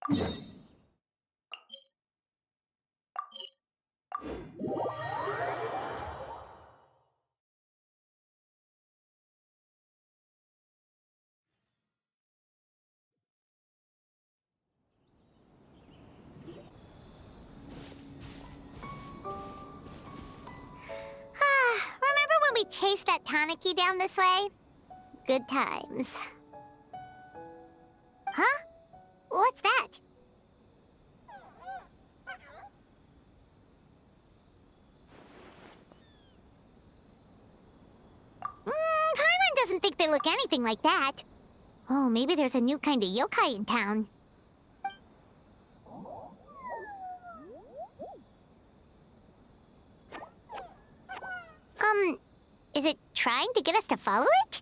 Remember when we chased that Tanuki down this way? Good times. Huh? What's that? Paimon doesn't think they look anything like that. Oh, maybe there's a new kind of yokai in town. Is it trying to get us to follow it?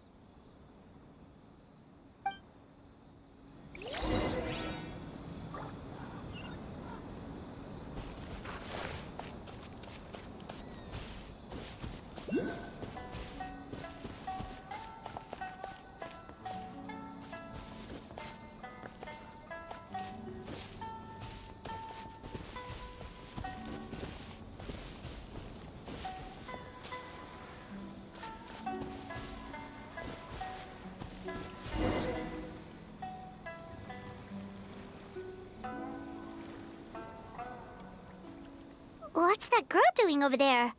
What's that girl doing over there?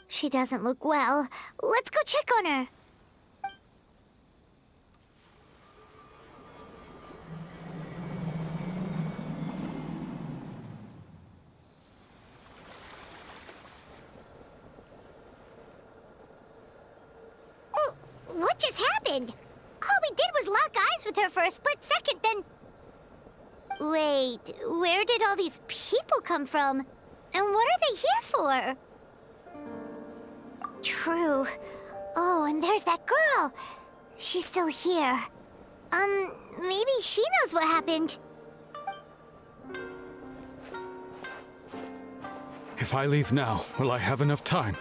She doesn't look well. Let's go check on her. Oh, what just happened? All we did was lock eyes with her for a split second, then... Wait, where did all these people come from? And what are they here for? True. Oh, and there's that girl. She's still here. Maybe she knows what happened. If I leave now, will I have enough time?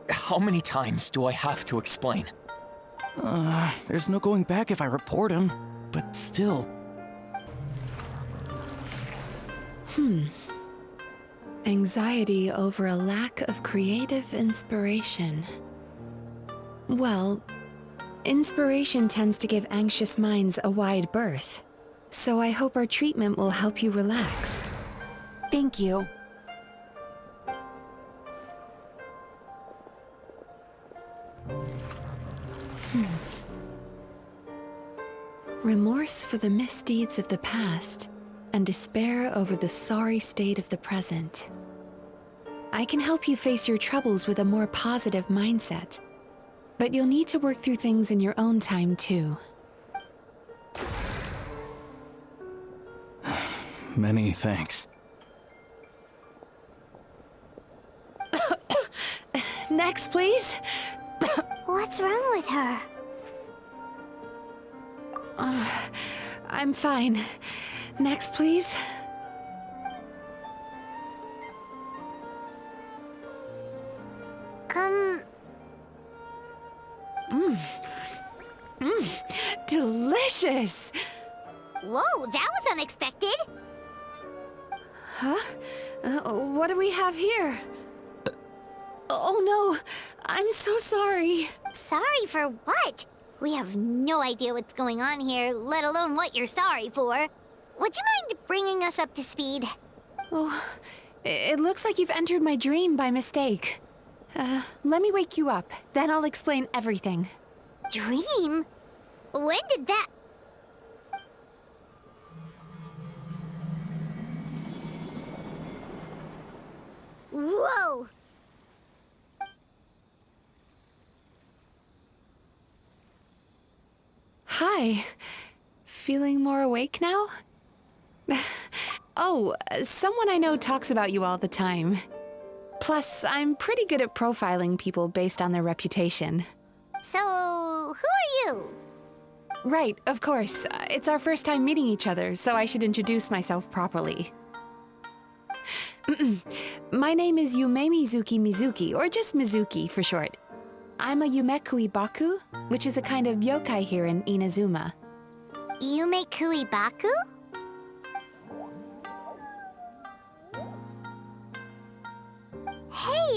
How many times do I have to explain? There's no going back if I report him, but still. Anxiety over a lack of creative inspiration. Well, inspiration tends to give anxious minds a wide berth, so I hope our treatment will help you relax. Thank you. Remorse for the misdeeds of the past, and despair over the sorry state of the present. I can help you face your troubles with a more positive mindset, but you'll need to work through things in your own time too. Many thanks. Next, please. What's wrong with her? I'm fine. Next, please. Delicious! Whoa, that was unexpected. Huh? What do we have here? Oh no, I'm so sorry. Sorry for what? We have no idea what's going on here, let alone what you're sorry for. Would you mind bringing us up to speed? Oh, it looks like you've entered my dream by mistake. Let me wake you up, then I'll explain everything. Dream? When did that... Whoa! Hi. Feeling more awake now? Oh, someone I know talks about you all the time. Plus, I'm pretty good at profiling people based on their reputation. So, who are you? Right, of course. It's our first time meeting each other, so I should introduce myself properly. My name is Yumemizuki Mizuki, or just Mizuki for short. I'm a Yumekui Baku, which is a kind of yokai here in Inazuma. Yumekui Baku?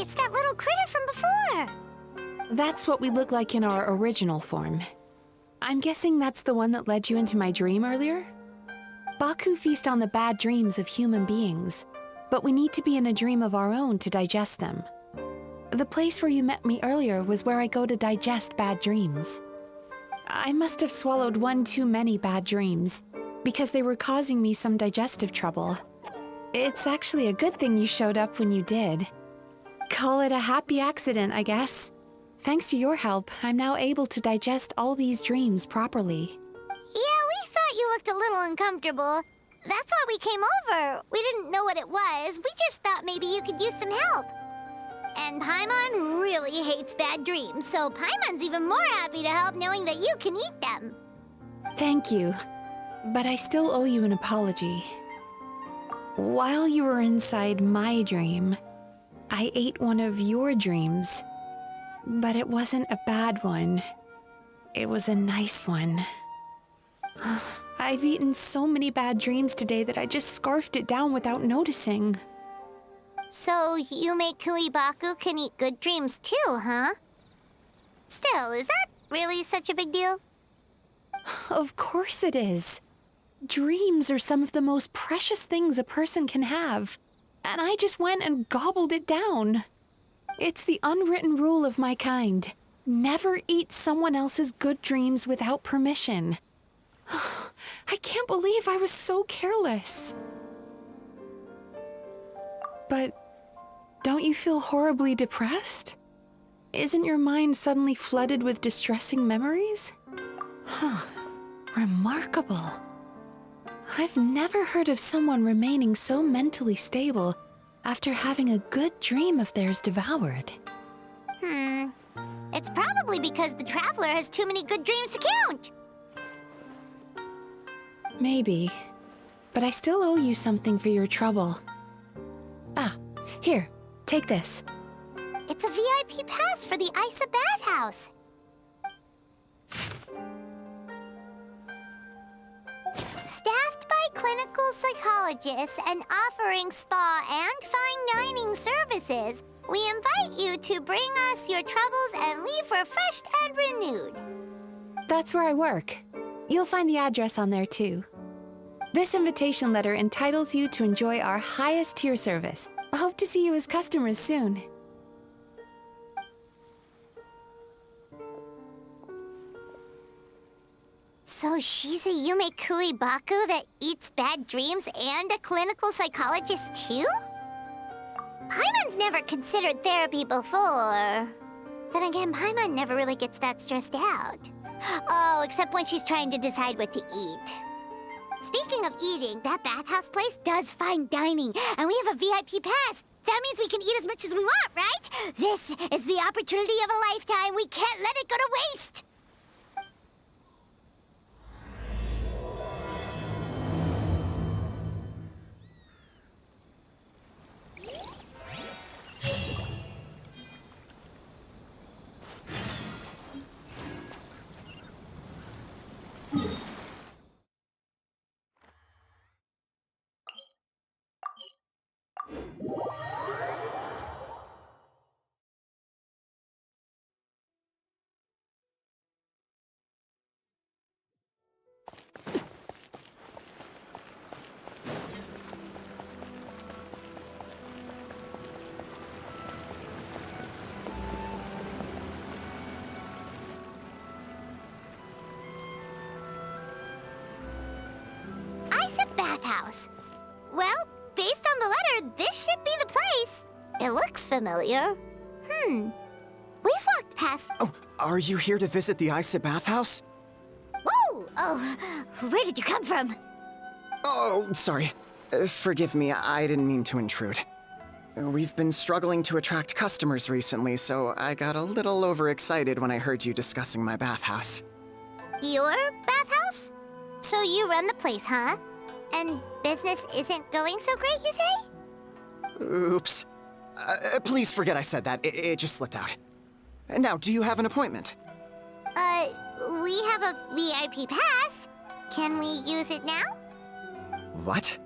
it's that little critter from before. That's what we look like in our original form. I'm guessing that's the one that led you into my dream earlier? Baku feast on the bad dreams of human beings, but we need to be in a dream of our own to digest them. The place where you met me earlier was where I go to digest bad dreams. I must have swallowed one too many bad dreams, because they were causing me some digestive trouble. It's actually a good thing you showed up when you did. Call it a happy accident, I guess. Thanks to your help, I'm now able to digest all these dreams properly. Yeah, we thought you looked a little uncomfortable. That's why we came over. We didn't know what it was. We just thought maybe you could use some help. And Paimon really hates bad dreams, so Paimon's even more happy to help knowing that you can eat them. Thank you, but I still owe you an apology. While you were inside my dream, I ate one of your dreams. But it wasn't a bad one. It was a nice one. I've eaten so many bad dreams today that I just scarfed it down without noticing. So Yumei Baku can eat good dreams too, huh? Still, is that really such a big deal? Of course it is. Dreams are some of the most precious things a person can have. And I just went and gobbled it down. It's the unwritten rule of my kind. Never eat someone else's good dreams without permission. I can't believe I was so careless. But don't you feel horribly depressed? Isn't your mind suddenly flooded with distressing memories? Remarkable. I've never heard of someone remaining so mentally stable after having a good dream of theirs devoured. It's probably because the Traveler has too many good dreams to count. Maybe. But I still owe you something for your trouble. Ah, here, take this. It's a VIP pass for the Isa bathhouse. Staffed by clinical psychologists and offering spa and fine dining services, we invite you to bring us your troubles and leave refreshed and renewed. That's where I work. You'll find the address on there too. This invitation letter entitles you to enjoy our highest tier service. I hope to see you as customers soon. So she's a Yumei Baku that eats bad dreams and a clinical psychologist too? Paimon's never considered therapy before. Then again, Paimon never really gets that stressed out. Oh, except when she's trying to decide what to eat. Speaking of eating, that bathhouse place does fine dining, and we have a VIP pass. That means we can eat as much as we want, right? This is the opportunity of a lifetime. We can't let it go to waste. Bathhouse. Well, based on the letter, this should be the place. It looks familiar. We've walked past... Oh, are you here to visit the Isa bathhouse? Whoa! Oh, where did you come from? Oh, sorry. Forgive me, I didn't mean to intrude. We've been struggling to attract customers recently, so I got a little overexcited when I heard you discussing my bathhouse. Your bathhouse? So you run the place, huh? And business isn't going so great, you say? Oops. Please forget I said that. It just slipped out. Now, do you have an appointment? We have a VIP pass. Can we use it now? What?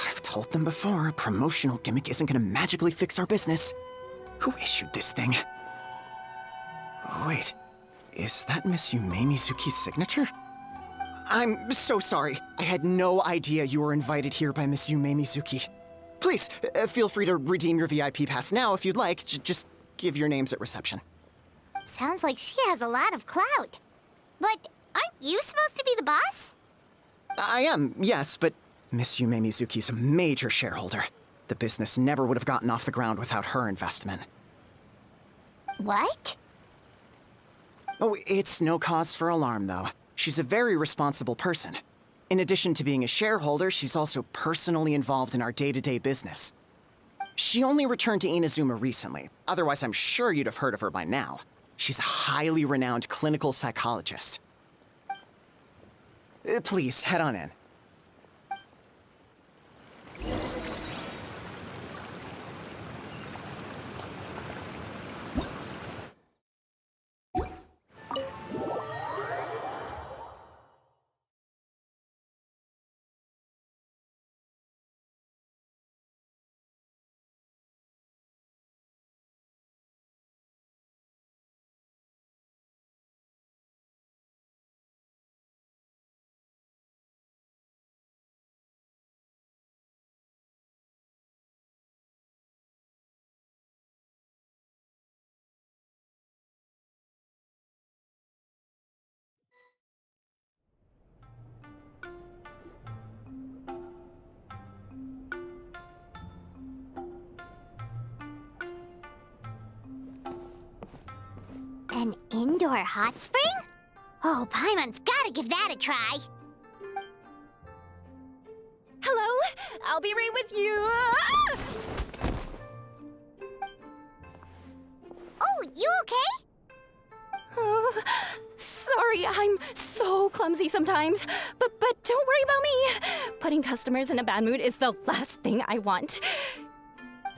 I've told them before, a promotional gimmick isn't gonna magically fix our business. Who issued this thing? Wait, is that Miss Yumemizuki's signature? I'm so sorry. I had no idea you were invited here by Miss Yumemizuki. Please, feel free to redeem your VIP pass now if you'd like. Just give your names at reception. Sounds like she has a lot of clout. But aren't you supposed to be the boss? I am, yes, but Miss Yumemizuki's a major shareholder. The business never would have gotten off the ground without her investment. What? Oh, it's no cause for alarm, though. She's a very responsible person. In addition to being a shareholder, she's also personally involved in our day-to-day business. She only returned to Inazuma recently. Otherwise, I'm sure you'd have heard of her by now. She's a highly renowned clinical psychologist. Please, head on in. An indoor hot spring? Oh, Paimon's gotta give that a try. Hello? I'll be right with you. Ah! Oh, you okay? Oh, sorry, I'm so clumsy sometimes. But don't worry about me. Putting customers in a bad mood is the last thing I want.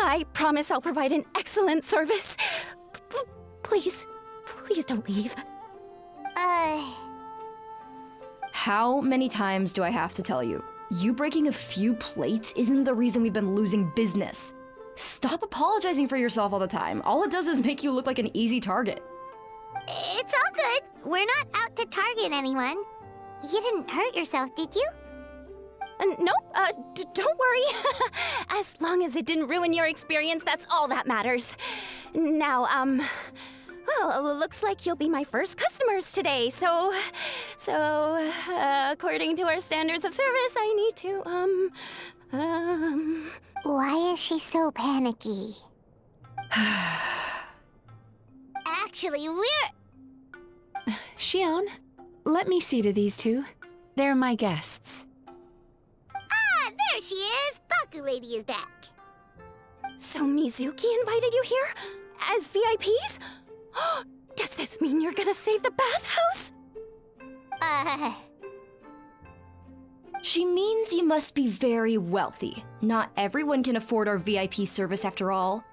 I promise I'll provide an excellent service. Please don't leave. How many times do I have to tell you? You breaking a few plates isn't the reason we've been losing business. Stop apologizing for yourself all the time. All it does is make you look like an easy target. It's all good. We're not out to target anyone. You didn't hurt yourself, did you? Nope, don't worry. As long as it didn't ruin your experience, that's all that matters. Now, well, looks like you'll be my first customers today, so, according to our standards of service, I need to, Why is she so panicky? Actually, we're... Xion, let me see to these two. They're my guests. Ah, there she is! Baku Lady is back. So Mizuki invited you here? As VIPs? Does this mean you're gonna save the bathhouse? She means you must be very wealthy. Not everyone can afford our VIP service after all.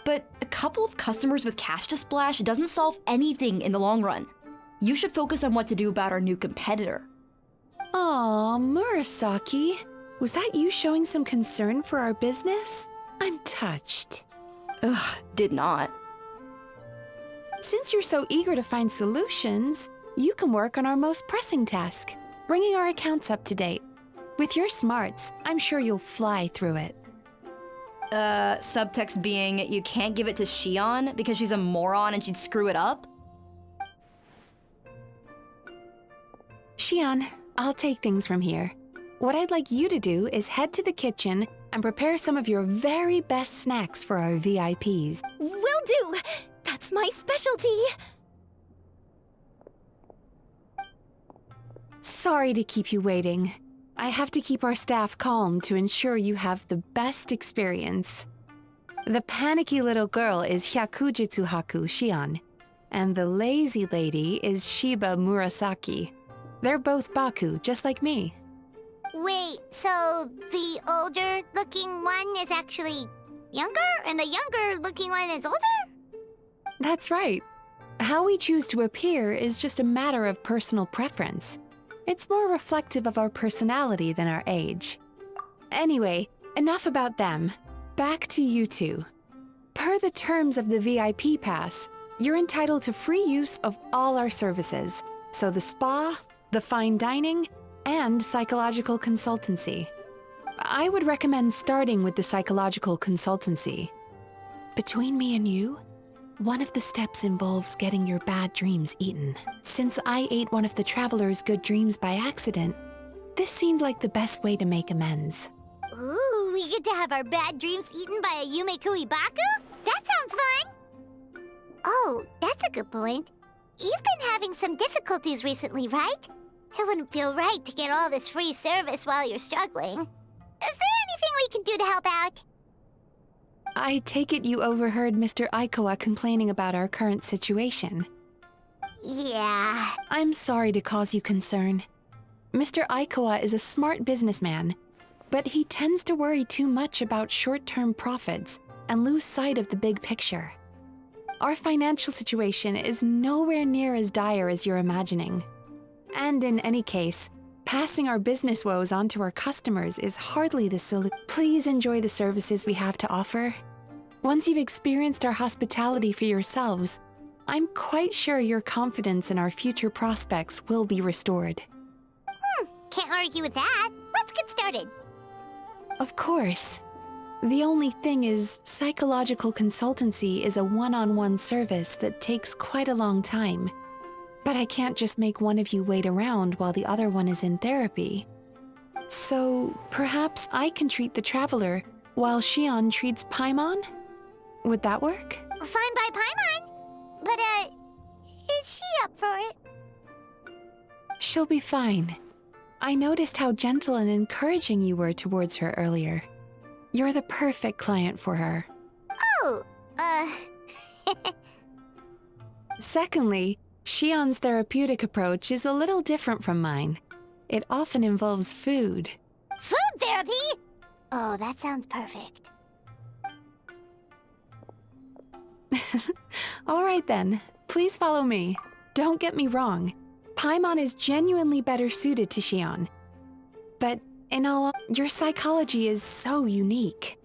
But a couple of customers with cash to splash doesn't solve anything in the long run. You should focus on what to do about our new competitor. Aw, Murasaki. Was that you showing some concern for our business? I'm touched. Ugh, did not. Since you're so eager to find solutions, you can work on our most pressing task, bringing our accounts up to date. With your smarts, I'm sure you'll fly through it. Subtext being, you can't give it to Xion because she's a moron and she'd screw it up? Xion, I'll take things from here. What I'd like you to do is head to the kitchen and prepare some of your very best snacks for our VIPs. Will do! That's my specialty! Sorry to keep you waiting. I have to keep our staff calm to ensure you have the best experience. The panicky little girl is Hyakujitsu Haku Xion, and the lazy lady is Shiba Murasaki. They're both Baku, just like me. Wait, so the older-looking one is actually younger, and the younger-looking one is older? That's right. How we choose to appear is just a matter of personal preference. It's more reflective of our personality than our age. Anyway, enough about them. Back to you two. Per the terms of the VIP pass, you're entitled to free use of all our services. So the spa, the fine dining, and psychological consultancy. I would recommend starting with the psychological consultancy. Between me and you, one of the steps involves getting your bad dreams eaten. Since I ate one of the traveler's good dreams by accident, this seemed like the best way to make amends. Ooh, we get to have our bad dreams eaten by a Yumeiku Baku? That sounds fun! Oh, that's a good point. You've been having some difficulties recently, right? It wouldn't feel right to get all this free service while you're struggling. Is there anything we can do to help out? I take it you overheard Mr. Aikawa complaining about our current situation. Yeah. I'm sorry to cause you concern. Mr. Aikawa is a smart businessman, but he tends to worry too much about short-term profits and lose sight of the big picture. Our financial situation is nowhere near as dire as you're imagining. And in any case, passing our business woes on to our customers is hardly the solution. Please enjoy the services we have to offer. Once you've experienced our hospitality for yourselves, I'm quite sure your confidence in our future prospects will be restored. Can't argue with that. Let's get started. Of course. The only thing is, psychological consultancy is a one-on-one service that takes quite a long time. But I can't just make one of you wait around while the other one is in therapy. So, perhaps I can treat the traveler while Shion treats Paimon? Would that work? Fine by Paimon. But, is she up for it? She'll be fine. I noticed how gentle and encouraging you were towards her earlier. You're the perfect client for her. Oh, Secondly, Shion's therapeutic approach is a little different from mine. It often involves food. Food therapy? Oh, that sounds perfect. All right then, please follow me. Don't get me wrong, Paimon is genuinely better suited to Shion. But your psychology is so unique.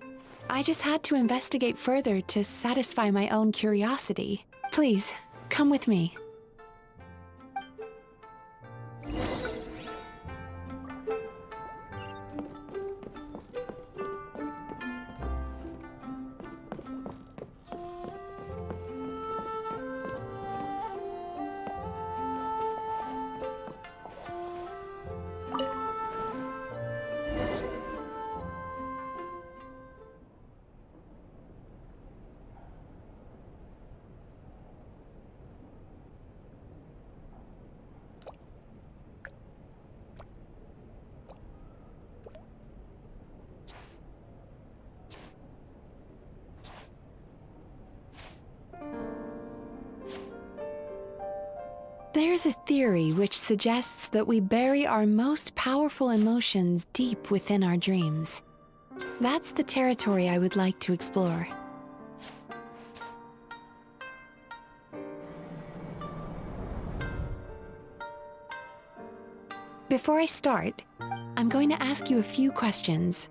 I just had to investigate further to satisfy my own curiosity. Please, come with me. There's a theory which suggests that we bury our most powerful emotions deep within our dreams. That's the territory I would like to explore. Before I start, I'm going to ask you a few questions.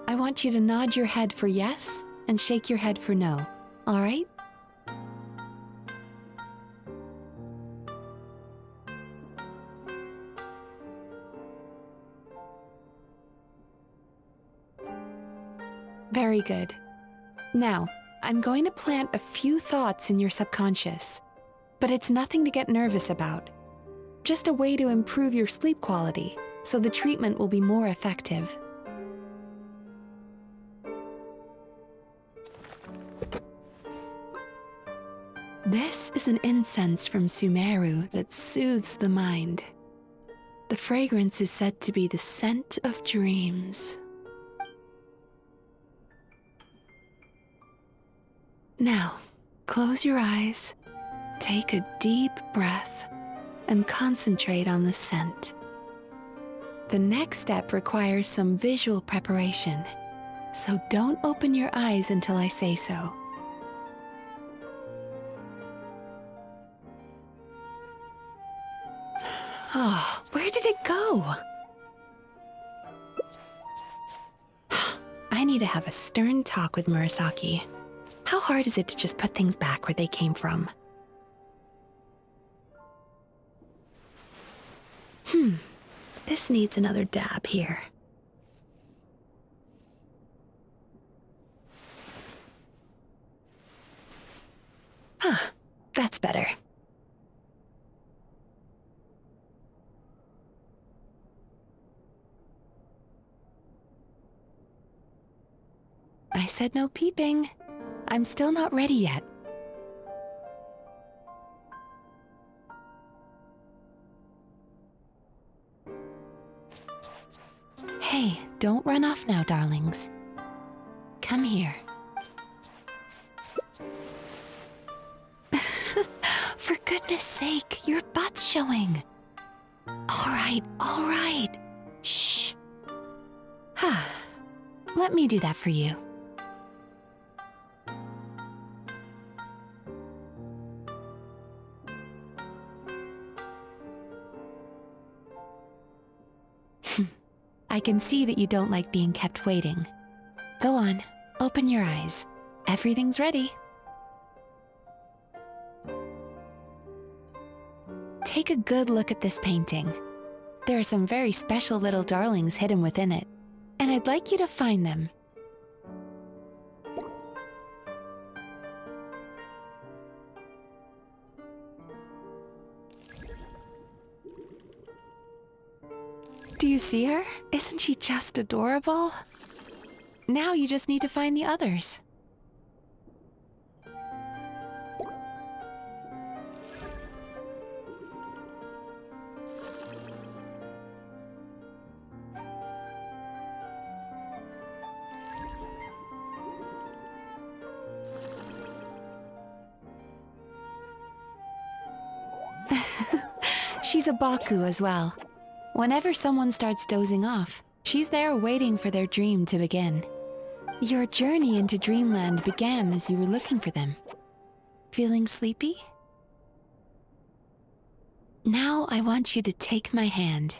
I want you to nod your head for yes and shake your head for no, all right? Very good. Now, I'm going to plant a few thoughts in your subconscious, but it's nothing to get nervous about. Just a way to improve your sleep quality, so the treatment will be more effective. This is an incense from Sumeru that soothes the mind. The fragrance is said to be the scent of dreams. Now, close your eyes, take a deep breath, and concentrate on the scent. The next step requires some visual preparation, so don't open your eyes until I say so. Oh, where did it go? need to have a stern talk with Murasaki. How hard is it to just put things back where they came from? This needs another dab here. That's better. I said no peeping. I'm still not ready yet. Hey, don't run off now, darlings. Come here. For goodness sake, your butt's showing. All right. Shh. Let me do that for you. I can see that you don't like being kept waiting. Go on, open your eyes. Everything's ready. Take a good look at this painting. There are some very special little darlings hidden within it, and I'd like you to find them. Do you see her? Isn't she just adorable? Now you just need to find the others. She's a Baku as well. Whenever someone starts dozing off, she's there waiting for their dream to begin. Your journey into Dreamland began as you were looking for them. Feeling sleepy? Now I want you to take my hand.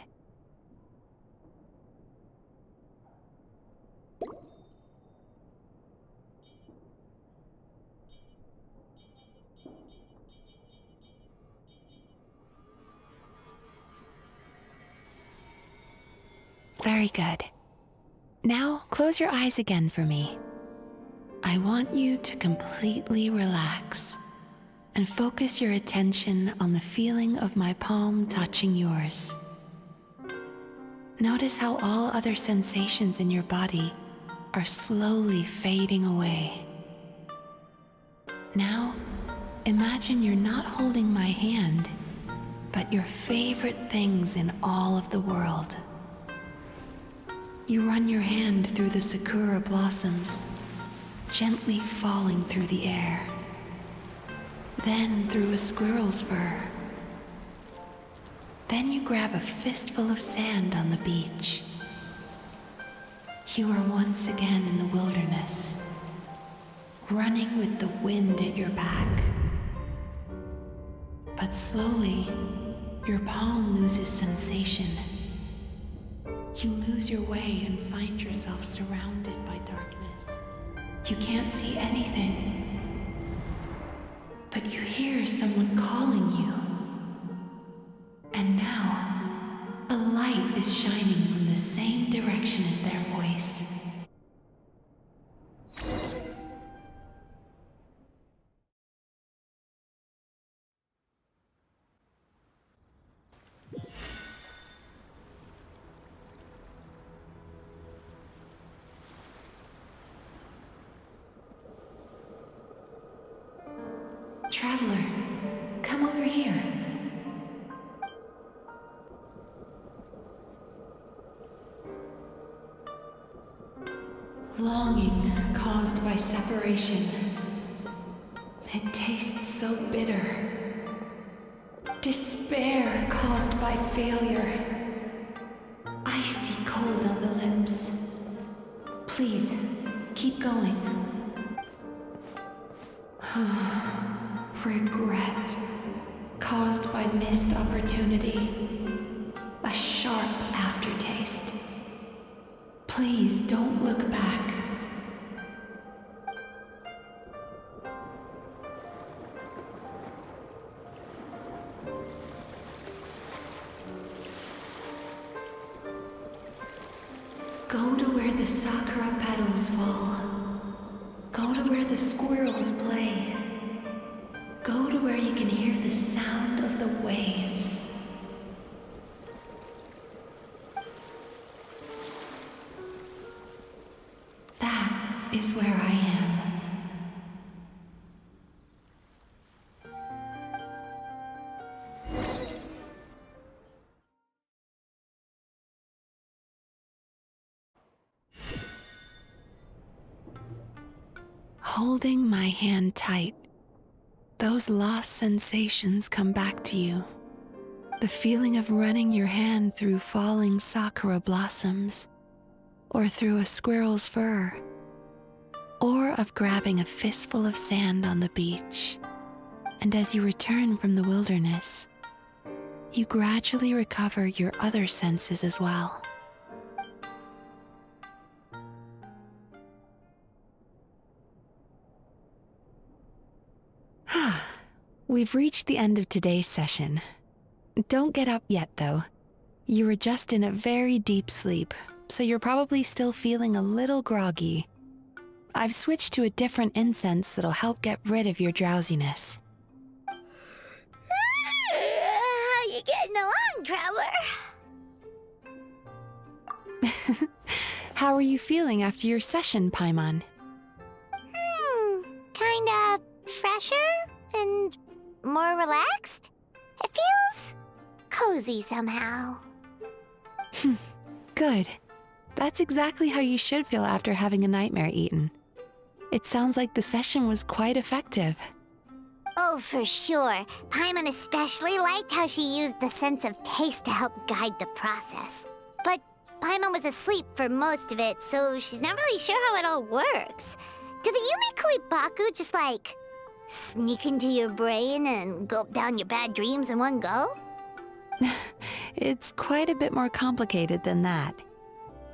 Very good. Now, close your eyes again for me. I want you to completely relax and focus your attention on the feeling of my palm touching yours. Notice how all other sensations in your body are slowly fading away. Now, imagine you're not holding my hand, but your favorite things in all of the world. You run your hand through the sakura blossoms, gently falling through the air. Then through a squirrel's fur. Then you grab a fistful of sand on the beach. You are once again in the wilderness, running with the wind at your back. But slowly, your palm loses sensation. You lose your way and find yourself surrounded by darkness. You can't see anything, but you hear someone calling you. And now, a light is shining from the same direction as their voice. Traveler, come over here. Longing caused by separation. It tastes so bitter. Despair caused by failure. Icy cold on the lips. Please, keep going. Regret, caused by missed opportunity. A sharp aftertaste. Please don't look back. sakura petals fall. Go to where the squirrels play. Go to where you can hear the sound of the waves. That is where I am. Holding my hand tight, those lost sensations come back to you. The feeling of running your hand through falling sakura blossoms, or through a squirrel's fur, or of grabbing a fistful of sand on the beach. And as you return from the wilderness, you gradually recover your other senses as well. We've reached the end of today's session. Don't get up yet, though. You were just in a very deep sleep, so you're probably still feeling a little groggy. I've switched to a different incense that'll help get rid of your drowsiness. How you getting along, Traveler? How are you feeling after your session, Paimon? Kinda fresher and more relaxed. It feels cozy somehow. Good. That's exactly how you should feel after having a nightmare eaten. It sounds like the session was quite effective. Oh, for sure. Paimon especially liked how she used the sense of taste to help guide the process. But Paimon was asleep for most of it, so she's not really sure how it all works. Do the Yumemizuki Baku just like sneak into your brain and gulp down your bad dreams in one go? It's quite a bit more complicated than that.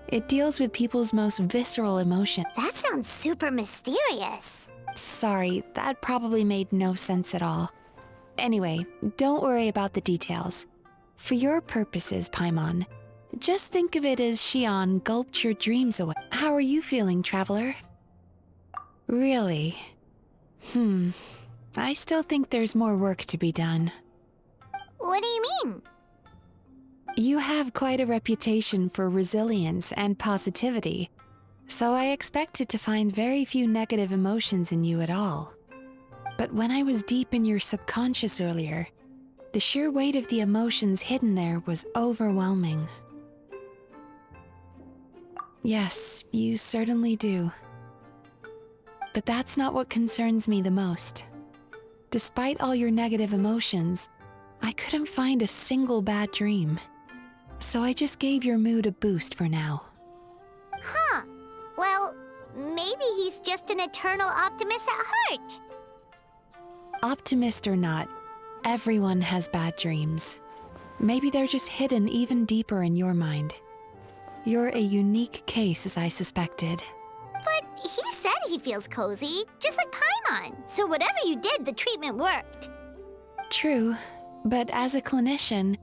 It deals with people's most visceral emotions. That sounds super mysterious. Sorry, that probably made no sense at all. Anyway, don't worry about the details. For your purposes, Paimon, just think of it as Xion gulped your dreams away. How are you feeling, Traveler? Really? I still think there's more work to be done. What do you mean? You have quite a reputation for resilience and positivity, so I expected to find very few negative emotions in you at all. But when I was deep in your subconscious earlier, the sheer weight of the emotions hidden there was overwhelming. Yes, you certainly do. But that's not what concerns me the most. Despite all your negative emotions, I couldn't find a single bad dream. So I just gave your mood a boost for now. Huh. Well, maybe he's just an eternal optimist at heart. Optimist or not, everyone has bad dreams. Maybe they're just hidden even deeper in your mind. You're a unique case, as I suspected. But he said he feels cozy, just like Paimon. So whatever you did, the treatment worked. True, but as a clinician,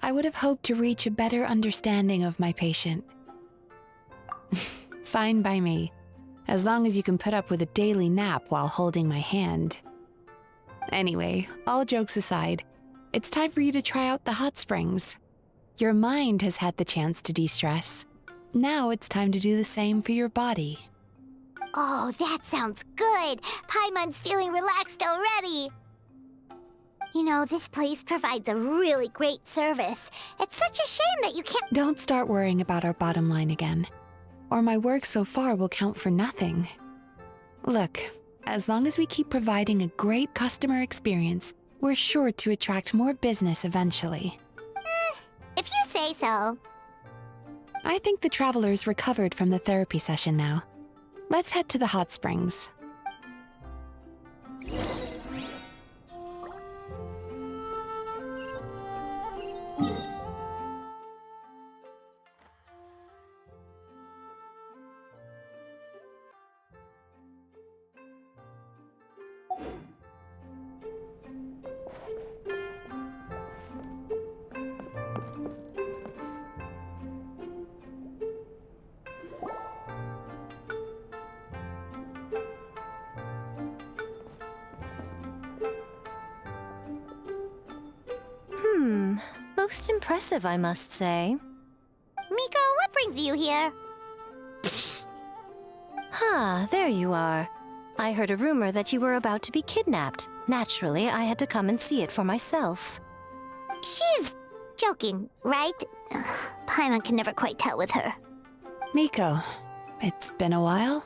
I would have hoped to reach a better understanding of my patient. Fine by me, as long as you can put up with a daily nap while holding my hand. Anyway, all jokes aside, it's time for you to try out the hot springs. Your mind has had the chance to de-stress. Now it's time to do the same for your body. Oh, that sounds good. Paimon's feeling relaxed already. You know, this place provides a really great service. It's such a shame that you can't— Don't start worrying about our bottom line again, or my work so far will count for nothing. Look, as long as we keep providing a great customer experience, we're sure to attract more business eventually. If you say so. I think the traveler's recovered from the therapy session now. Let's head to the hot springs. Most impressive, I must say. Miko, what brings you here? There you are. I heard a rumor that you were about to be kidnapped. Naturally, I had to come and see it for myself. She's joking, right? Paimon can never quite tell with her. Miko, it's been a while?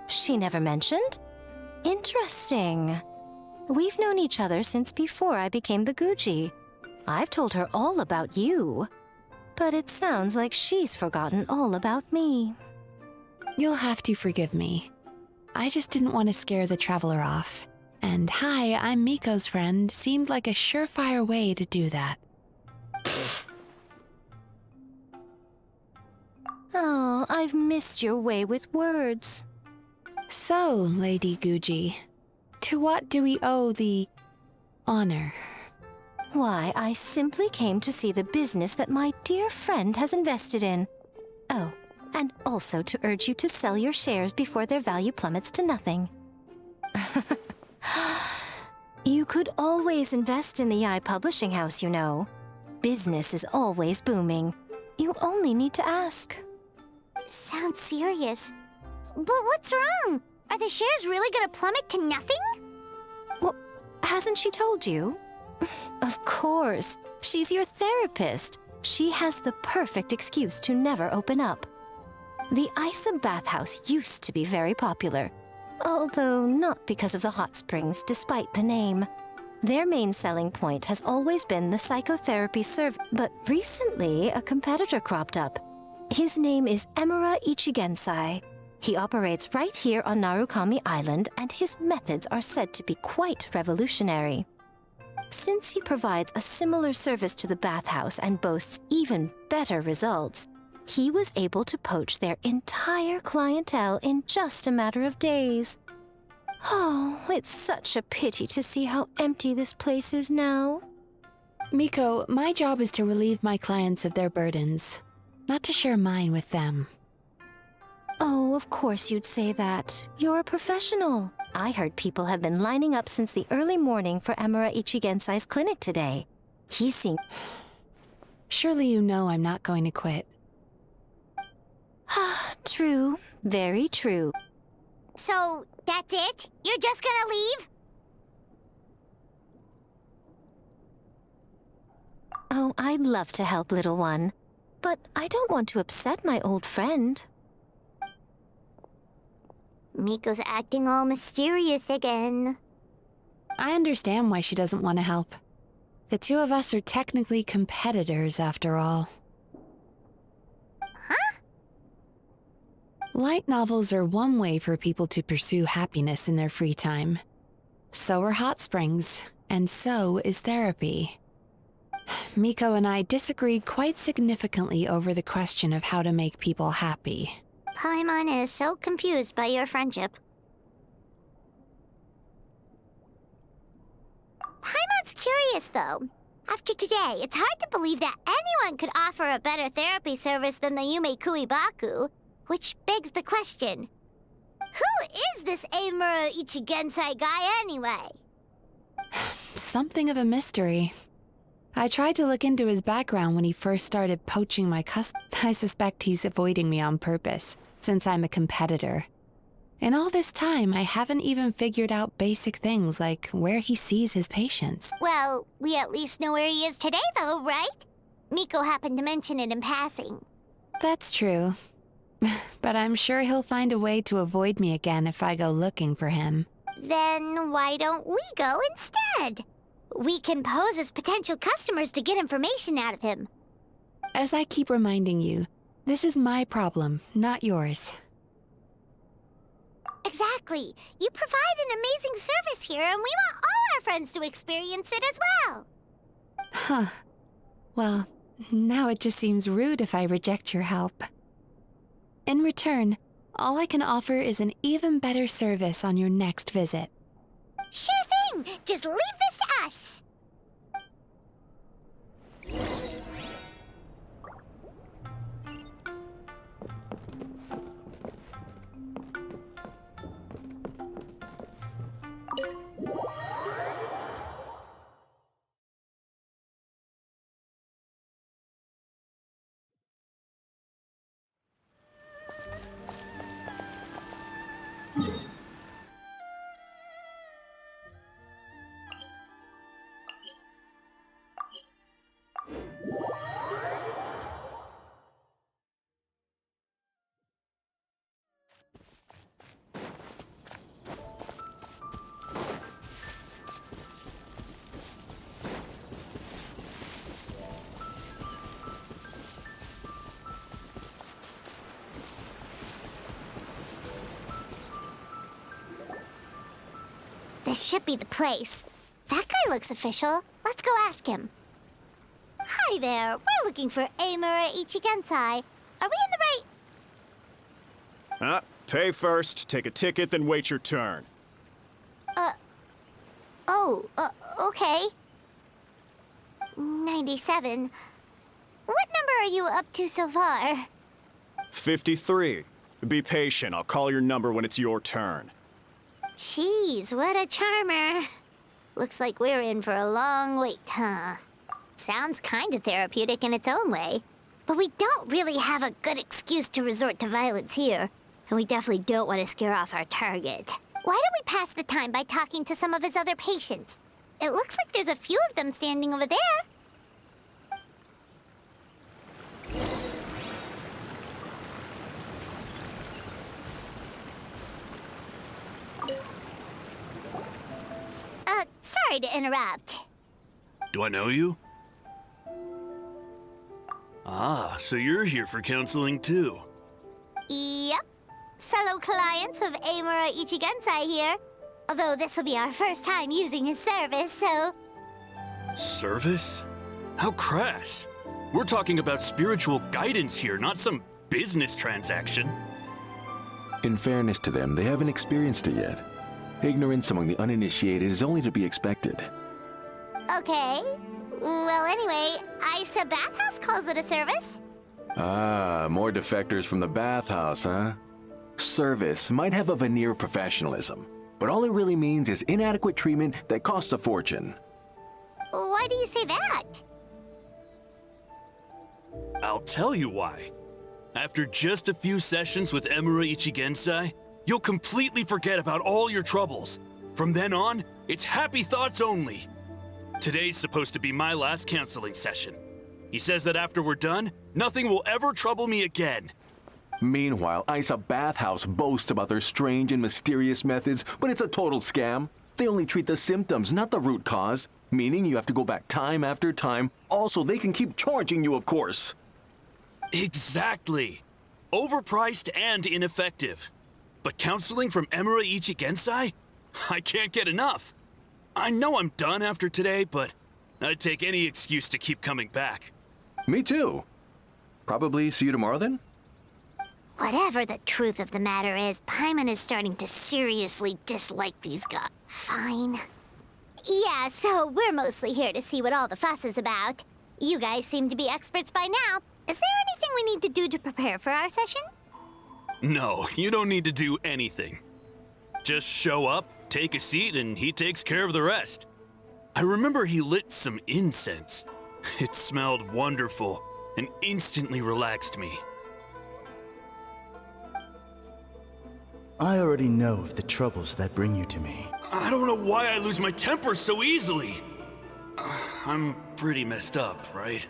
She never mentioned? Interesting. We've known each other since before I became the Guji. I've told her all about you. But it sounds like she's forgotten all about me. You'll have to forgive me. I just didn't want to scare the traveler off. And hi, I'm Miko's friend seemed like a surefire way to do that. Oh, I've missed your way with words. So, Lady Guji, to what do we owe the honor? Why, I simply came to see the business that my dear friend has invested in. Oh, and also to urge you to sell your shares before their value plummets to nothing. You could always invest in the Yae Publishing House, you know. Business is always booming. You only need to ask. Sounds serious. But what's wrong? Are the shares really gonna plummet to nothing? Well, hasn't she told you? Of course. She's your therapist. She has the perfect excuse to never open up. The Isa bathhouse used to be very popular, although not because of the hot springs, despite the name. Their main selling point has always been the psychotherapy but recently a competitor cropped up. His name is Emura Ichigensai. He operates right here on Narukami Island, and his methods are said to be quite revolutionary. Since he provides a similar service to the bathhouse and boasts even better results, he was able to poach their entire clientele in just a matter of days. Oh, it's such a pity to see how empty this place is now. Miko, my job is to relieve my clients of their burdens, not to share mine with them. Oh, of course you'd say that. You're a professional. I heard people have been lining up since the early morning for Emura Ichigensai's clinic today. He's seen... Surely you know I'm not going to quit. True. Very true. So, that's it? You're just gonna leave? Oh, I'd love to help, little one. But I don't want to upset my old friend. Miko's acting all mysterious again. I understand why she doesn't want to help. The two of us are technically competitors, after all. Huh? Light novels are one way for people to pursue happiness in their free time. So are hot springs, and so is therapy. Miko and I disagreed quite significantly over the question of how to make people happy. Paimon is so confused by your friendship. Paimon's curious, though. After today, it's hard to believe that anyone could offer a better therapy service than the Yumei Baku, which begs the question, who is this Emura Ichigensai guy anyway? Something of a mystery. I tried to look into his background when he first started poaching my I suspect he's avoiding me on purpose, since I'm a competitor. In all this time, I haven't even figured out basic things like where he sees his patients. Well, we at least know where he is today, though, right? Miko happened to mention it in passing. That's true. But I'm sure he'll find a way to avoid me again if I go looking for him. Then why don't we go instead? We can pose as potential customers to get information out of him. As I keep reminding you, this is my problem, not yours. Exactly. You provide an amazing service here, and we want all our friends to experience it as well. Huh. Well, now it just seems rude if I reject your help. In return, all I can offer is an even better service on your next visit. Sure thing! Just leave this to us! This should be the place. That guy looks official. Let's go ask him. Hi there. We're looking for Amura Ichigensai. Are we in the right... Pay first, take a ticket, then wait your turn. Okay. 97. What number are you up to so far? 53. Be patient, I'll call your number when it's your turn. Jeez, what a charmer. Looks like we're in for a long wait, huh? Sounds kinda therapeutic in its own way. But we don't really have a good excuse to resort to violence here. And we definitely don't want to scare off our target. Why don't we pass the time by talking to some of his other patients? It looks like there's a few of them standing over there. Sorry to interrupt. Do I know you? Ah, so you're here for counseling too. Yep. Fellow clients of Amura Ichigensai here. Although this will be our first time using his service, so... Service? How crass. We're talking about spiritual guidance here, not some business transaction. In fairness to them, they haven't experienced it yet. Ignorance among the uninitiated is only to be expected. Okay. Well, anyway, Isa Bathhouse calls it a service. Ah, more defectors from the bathhouse, huh? Service might have a veneer of professionalism, but all it really means is inadequate treatment that costs a fortune. Why do you say that? I'll tell you why. After just a few sessions with Emura Ichigensai, you'll completely forget about all your troubles. From then on, it's happy thoughts only. Today's supposed to be my last counseling session. He says that after we're done, nothing will ever trouble me again. Meanwhile, Isa Bathhouse boasts about their strange and mysterious methods, but it's a total scam. They only treat the symptoms, not the root cause, meaning you have to go back time after time. Also, they can keep charging you, of course. Exactly. Overpriced and ineffective. But counseling from Emura Ichigensai? I can't get enough. I know I'm done after today, but I'd take any excuse to keep coming back. Me too. Probably see you tomorrow then? Whatever the truth of the matter is, Paimon is starting to seriously dislike these guys. Fine. Yeah, so we're mostly here to see what all the fuss is about. You guys seem to be experts by now. Is there anything we need to do to prepare for our session? No, you don't need to do anything. Just show up, take a seat, and he takes care of the rest. I remember he lit some incense. It smelled wonderful and instantly relaxed me. I already know of the troubles that bring you to me. I don't know why I lose my temper so easily. I'm pretty messed up, right?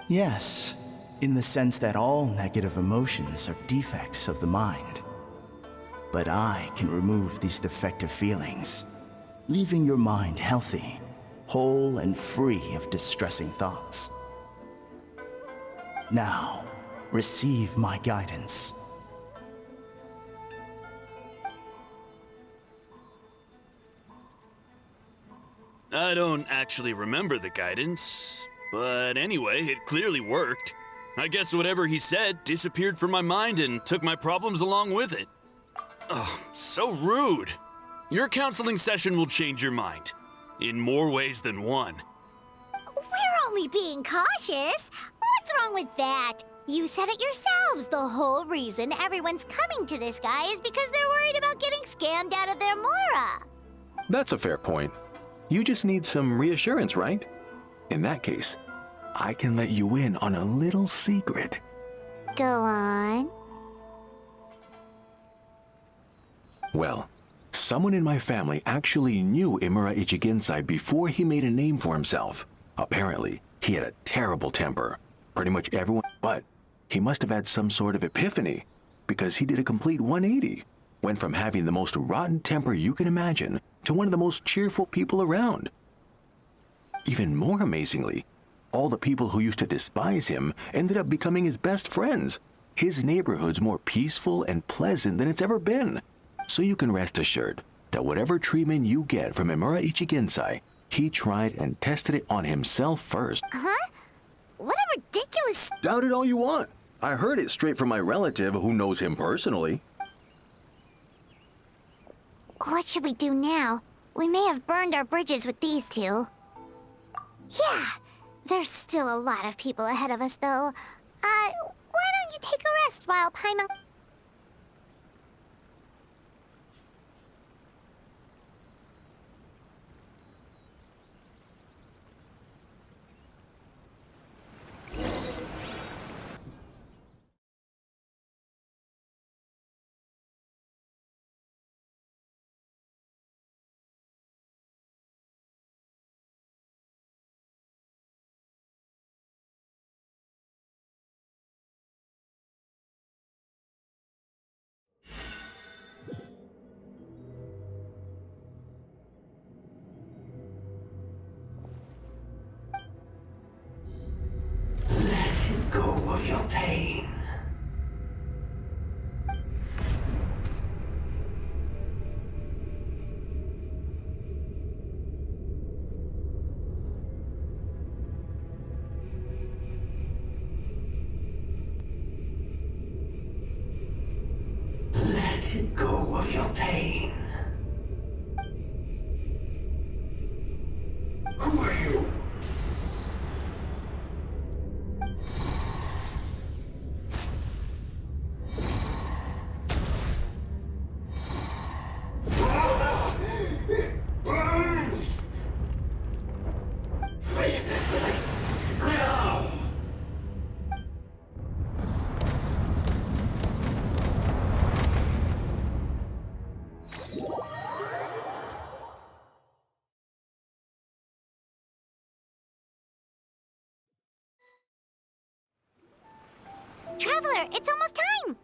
Yes, in the sense that all negative emotions are defects of the mind. But I can remove these defective feelings, leaving your mind healthy, whole and free of distressing thoughts. Now, receive my guidance. I don't actually remember the guidance, but anyway, it clearly worked. I guess whatever he said disappeared from my mind and took my problems along with it. Oh, so rude. Your counseling session will change your mind, in more ways than one. We're only being cautious. What's wrong with that? You said it yourselves. The whole reason everyone's coming to this guy is because they're worried about getting scammed out of their Mora. That's a fair point. You just need some reassurance, right? In that case, I can let you in on a little secret. Go on. Well, someone in my family actually knew Emura Ichigensai before he made a name for himself. Apparently, he had a terrible temper. Pretty much everyone, but he must have had some sort of epiphany, because he did a complete 180. Went from having the most rotten temper you can imagine to one of the most cheerful people around. Even more amazingly, all the people who used to despise him ended up becoming his best friends. His neighborhood's more peaceful and pleasant than it's ever been. So you can rest assured that whatever treatment you get from Emura Ichigensai, he tried and tested it on himself first. Huh? What a ridiculous... Doubt it all you want. I heard it straight from my relative who knows him personally. What should we do now? We may have burned our bridges with these two. Yeah, there's still a lot of people ahead of us, though. Why don't you take a rest while Paimon... Go of your pain. Let go of your pain. Who are you? Traveler, it's almost time!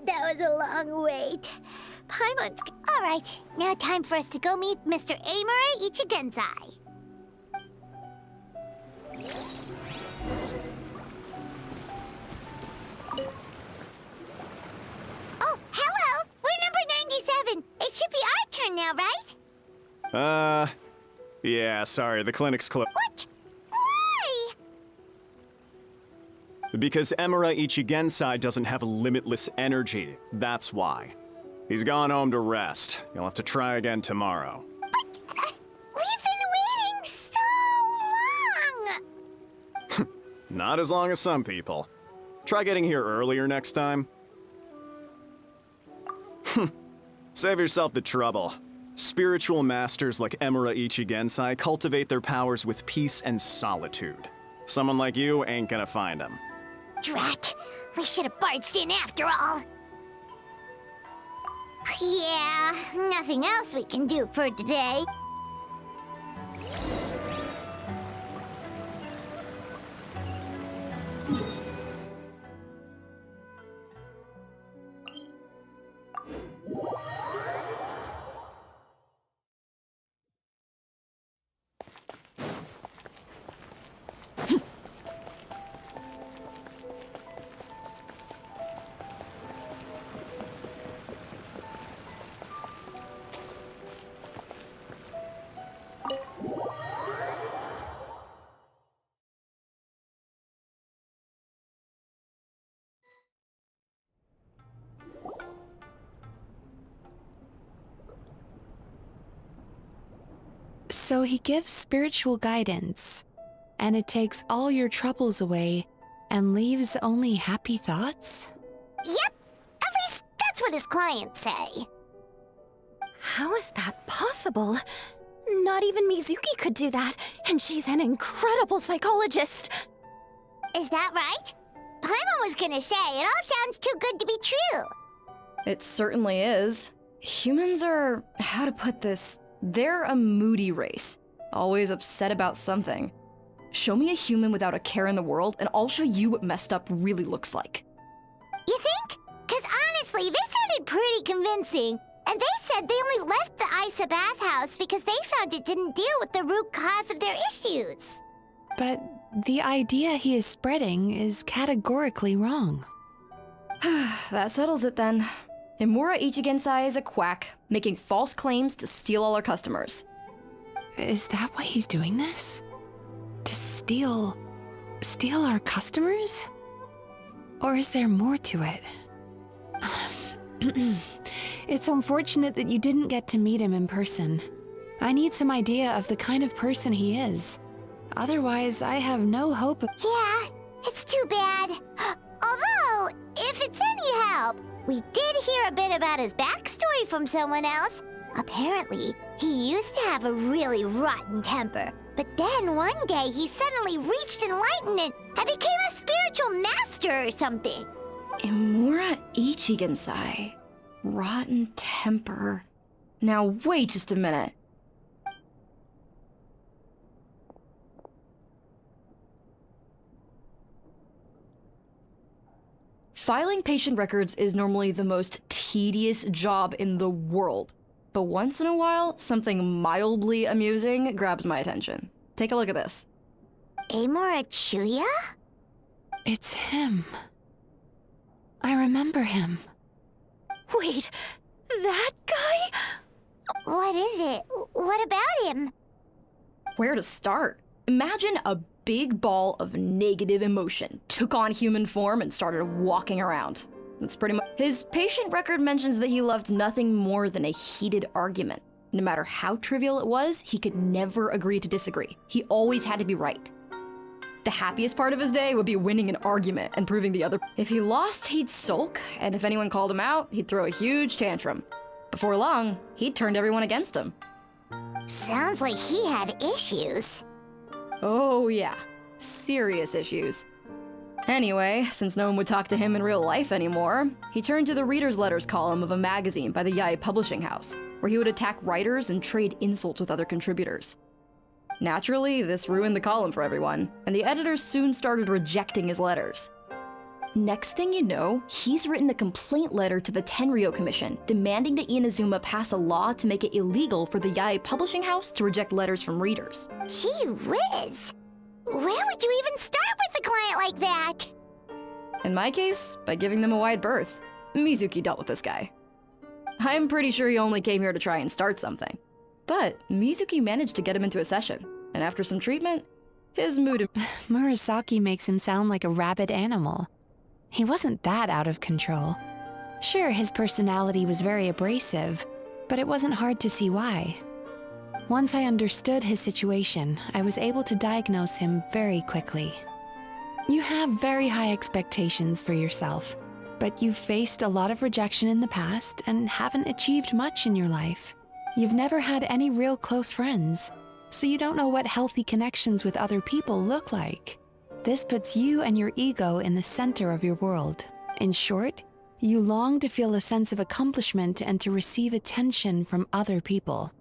That was a long wait. Paimon's... Alright, now time for us to go meet Mr. Emura Ichigensai. Oh, hello! We're number 97. It should be our turn now, right? Yeah, sorry, the clinic's closed. What? Why? Because Emura Ichigensai doesn't have limitless energy, that's why. He's gone home to rest. You'll have to try again tomorrow. But, we've been waiting so long! Not as long as some people. Try getting here earlier next time. Save yourself the trouble. Spiritual masters like Emura Ichigensai cultivate their powers with peace and solitude. Someone like you ain't gonna find them. Drat! We should have barged in after all! Yeah, nothing else we can do for today. So he gives spiritual guidance, and it takes all your troubles away and leaves only happy thoughts? Yep, at least that's what his clients say. How is that possible? Not even Mizuki could do that, and she's an incredible psychologist. Is that right? Paimon was gonna say, it all sounds too good to be true. It certainly is. Humans are, how to put this, they're a moody race, always upset about something. Show me a human without a care in the world, and I'll show you what messed up really looks like. You think? Cause honestly, this sounded pretty convincing. And they said they only left the Isa bathhouse because they found it didn't deal with the root cause of their issues. But the idea he is spreading is categorically wrong. That settles it then. Imura Ichigensai is a quack, making false claims to steal all our customers. Is that why he's doing this? To steal our customers? Or is there more to it? It's unfortunate that you didn't get to meet him in person. I need some idea of the kind of person he is. Otherwise, I have no hope of— Yeah, it's too bad. Although, if it's any help, we did hear a bit about his backstory from someone else. Apparently, he used to have a really rotten temper. But then one day he suddenly reached enlightenment and became a spiritual master or something. Imura Ichigensai. Rotten temper. Now wait just a minute. Filing patient records is normally the most tedious job in the world. But once in a while, something mildly amusing grabs my attention. Take a look at this. Amora Chuya? It's him. I remember him. Wait, that guy? What is it? What about him? Where to start? Imagine a big ball of negative emotion took on human form and started walking around. That's pretty much— His patient record mentions that he loved nothing more than a heated argument. No matter how trivial it was, he could never agree to disagree. He always had to be right. The happiest part of his day would be winning an argument and proving the other— If he lost, he'd sulk, and if anyone called him out, he'd throw a huge tantrum. Before long, he'd turned everyone against him. Sounds like he had issues. Oh yeah, serious issues. Anyway, since no one would talk to him in real life anymore, he turned to the reader's letters column of a magazine by the Yae Publishing House, where he would attack writers and trade insults with other contributors. Naturally, this ruined the column for everyone, and the editors soon started rejecting his letters. Next thing you know, he's written a complaint letter to the Tenryo Commission, demanding that Inazuma pass a law to make it illegal for the Yae Publishing House to reject letters from readers. Gee whiz! Where would you even start with a client like that? In my case, by giving them a wide berth. Mizuki dealt with this guy. I'm pretty sure he only came here to try and start something. But Mizuki managed to get him into a session, and after some treatment, his mood— Murasaki makes him sound like a rabid animal. He wasn't that out of control. Sure, his personality was very abrasive, but it wasn't hard to see why. Once I understood his situation, I was able to diagnose him very quickly. You have very high expectations for yourself, but you've faced a lot of rejection in the past and haven't achieved much in your life. You've never had any real close friends, so you don't know what healthy connections with other people look like. This puts you and your ego in the center of your world. In short, you long to feel a sense of accomplishment and to receive attention from other people.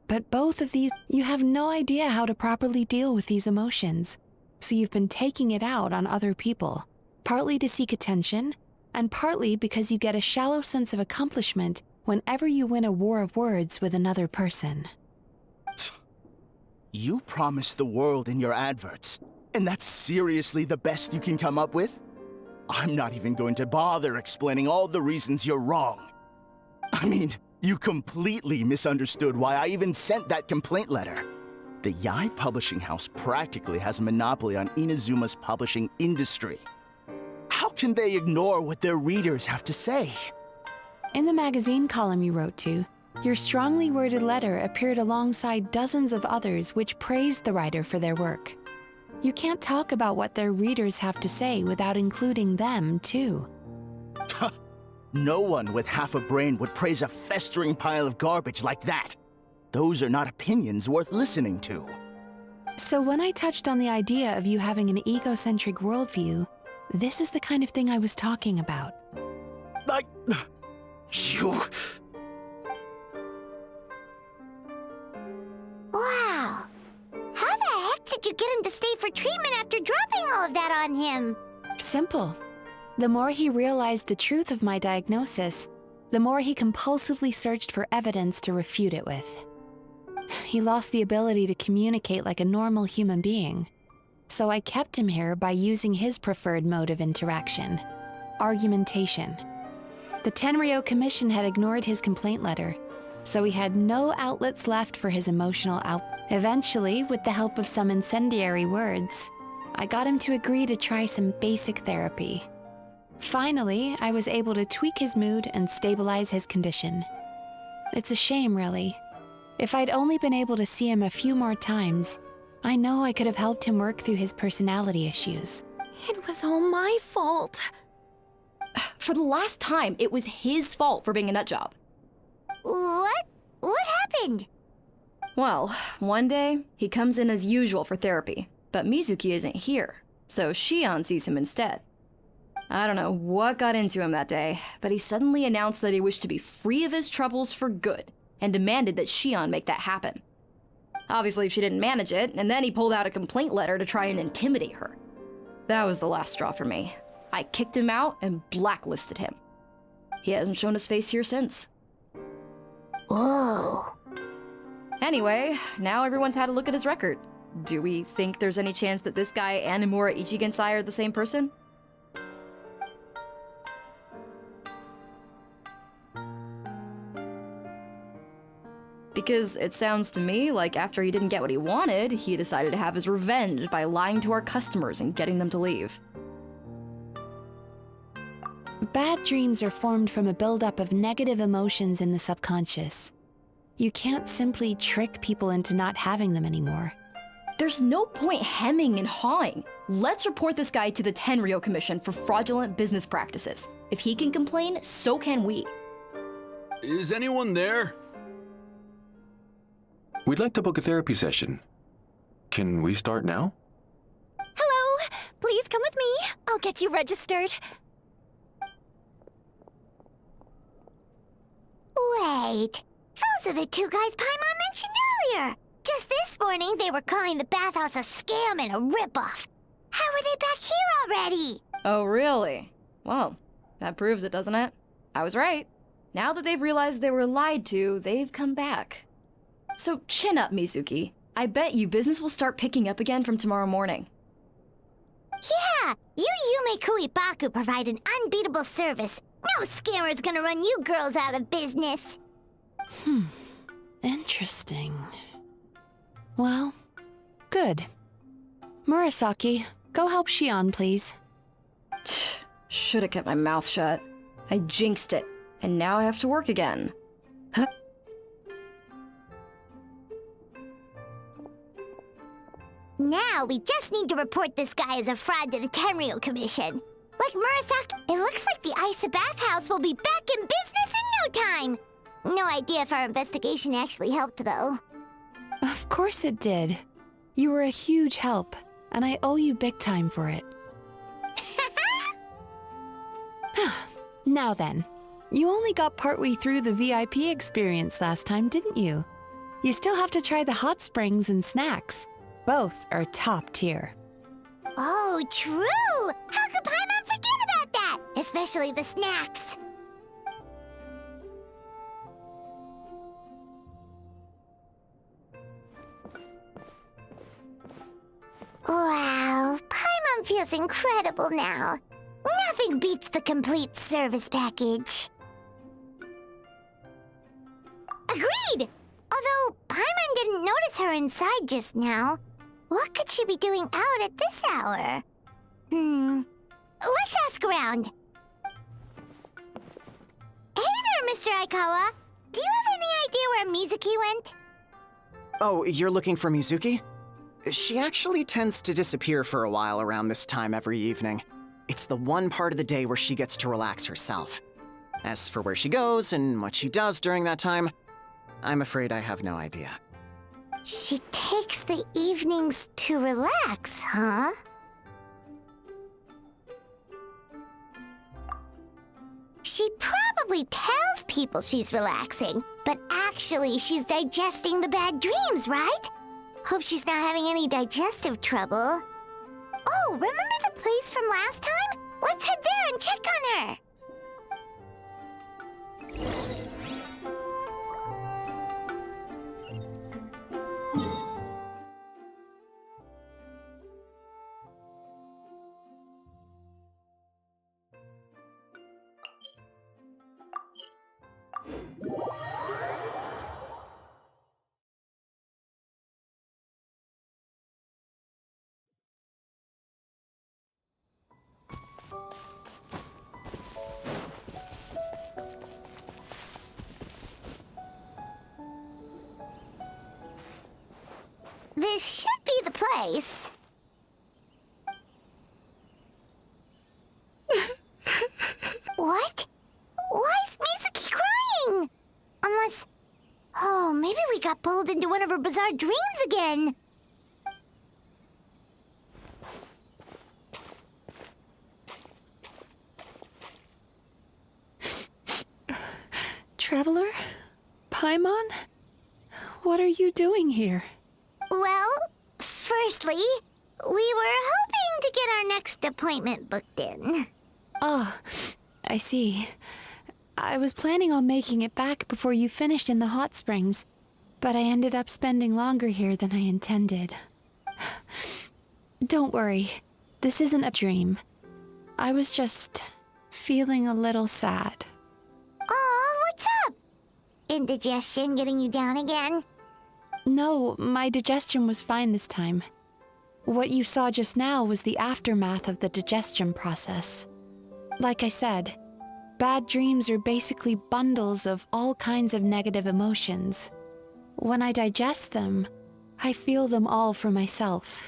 But both of these, you have no idea how to properly deal with these emotions, so you've been taking it out on other people, partly to seek attention, and partly because you get a shallow sense of accomplishment whenever you win a war of words with another person. You promised the world in your adverts, and that's seriously the best you can come up with? I'm not even going to bother explaining all the reasons you're wrong. I mean, you completely misunderstood why I even sent that complaint letter. The Yae Publishing House practically has a monopoly on Inazuma's publishing industry. How can they ignore what their readers have to say? In the magazine column you wrote to, your strongly worded letter appeared alongside dozens of others which praised the writer for their work. You can't talk about what their readers have to say without including them, too. No one with half a brain would praise a festering pile of garbage like that. Those are not opinions worth listening to. So when I touched on the idea of you having an egocentric worldview, this is the kind of thing I was talking about. You... Wow. How the heck did you get him to stay for treatment after dropping all of that on him? Simple. The more he realized the truth of my diagnosis, the more he compulsively searched for evidence to refute it with. He lost the ability to communicate like a normal human being. so I kept him here by using his preferred mode of interaction, argumentation. The Tenryo Commission had ignored his complaint letter, so he had no outlets left for his emotional Eventually, with the help of some incendiary words, I got him to agree to try some basic therapy. Finally, I was able to tweak his mood and stabilize his condition. It's a shame, really. If I'd only been able to see him a few more times, I know I could have helped him work through his personality issues. It was all my fault. For the last time, it was his fault for being a nutjob. What? What happened? Well, one day, he comes in as usual for therapy, but Mizuki isn't here, so Shion sees him instead. I don't know what got into him that day, but he suddenly announced that he wished to be free of his troubles for good, and demanded that Shion make that happen. Obviously, she didn't manage it, and then he pulled out a complaint letter to try and intimidate her. That was the last straw for me. I kicked him out and blacklisted him. He hasn't shown his face here since. Whoa. Anyway, now everyone's had a look at his record. Do we think there's any chance that this guy and Imura Ichigensai are the same person? Because it sounds to me like after he didn't get what he wanted, he decided to have his revenge by lying to our customers and getting them to leave. Bad dreams are formed from a buildup of negative emotions in the subconscious. You can't simply trick people into not having them anymore. There's no point hemming and hawing. Let's report this guy to the Tenryo Commission for fraudulent business practices. If he can complain, so can we. Is anyone there? We'd like to book a therapy session. Can we start now? Hello, please come with me. I'll get you registered. Wait, those are the two guys Paimon mentioned earlier. Just this morning, they were calling the bathhouse a scam and a ripoff. How are they back here already? Oh, really? Well, that proves it, doesn't it? I was right. Now that they've realized they were lied to, they've come back. So chin up, Mizuki. I bet you business will start picking up again from tomorrow morning. Yeah, you Yume Kuibaku provide an unbeatable service. No scammer's gonna run you girls out of business. Interesting. Well, good. Murasaki, go help Shion, please. Should have kept my mouth shut. I jinxed it, and now I have to work again. Huh? Now we just need to report this guy as a fraud to the Tenryo Commission. Like Murasaki, it looks like the Isa bathhouse will be back in business in no time. No idea if our investigation actually helped, though. Of course it did. You were a huge help, and I owe you big time for it. Now then, you only got partway through the VIP experience last time, didn't you? You still have to try the hot springs and snacks. Both are top tier. Oh, true! How could Paimon forget about that? Especially the snacks. Wow, Paimon feels incredible now. Nothing beats the complete service package. Agreed! Although Paimon didn't notice her inside just now. What could she be doing out at this hour? Let's ask around. Hey there, Mr. Aikawa. Do you have any idea where Mizuki went? Oh, you're looking for Mizuki? She actually tends to disappear for a while around this time every evening. It's the one part of the day where she gets to relax herself. As for where she goes and what she does during that time, I'm afraid I have no idea. She takes the evenings to relax, huh? She probably tells people she's relaxing, but actually she's digesting the bad dreams, right? Hope she's not having any digestive trouble. Oh, remember the place from last time? Let's head there and check on her. This should be the place. What? Why is Mizuki crying? Unless... Oh, maybe we got pulled into one of her bizarre dreams again. Traveler? Paimon? What are you doing here? Well, firstly, we were hoping to get our next appointment booked in. Oh, I see. I was planning on making it back before you finished in the hot springs, but I ended up spending longer here than I intended. Don't worry, this isn't a dream. I was just feeling a little sad. Aw, what's up? Indigestion getting you down again? No, my digestion was fine this time. What you saw just now was the aftermath of the digestion process. Like I said, bad dreams are basically bundles of all kinds of negative emotions. When I digest them, I feel them all for myself.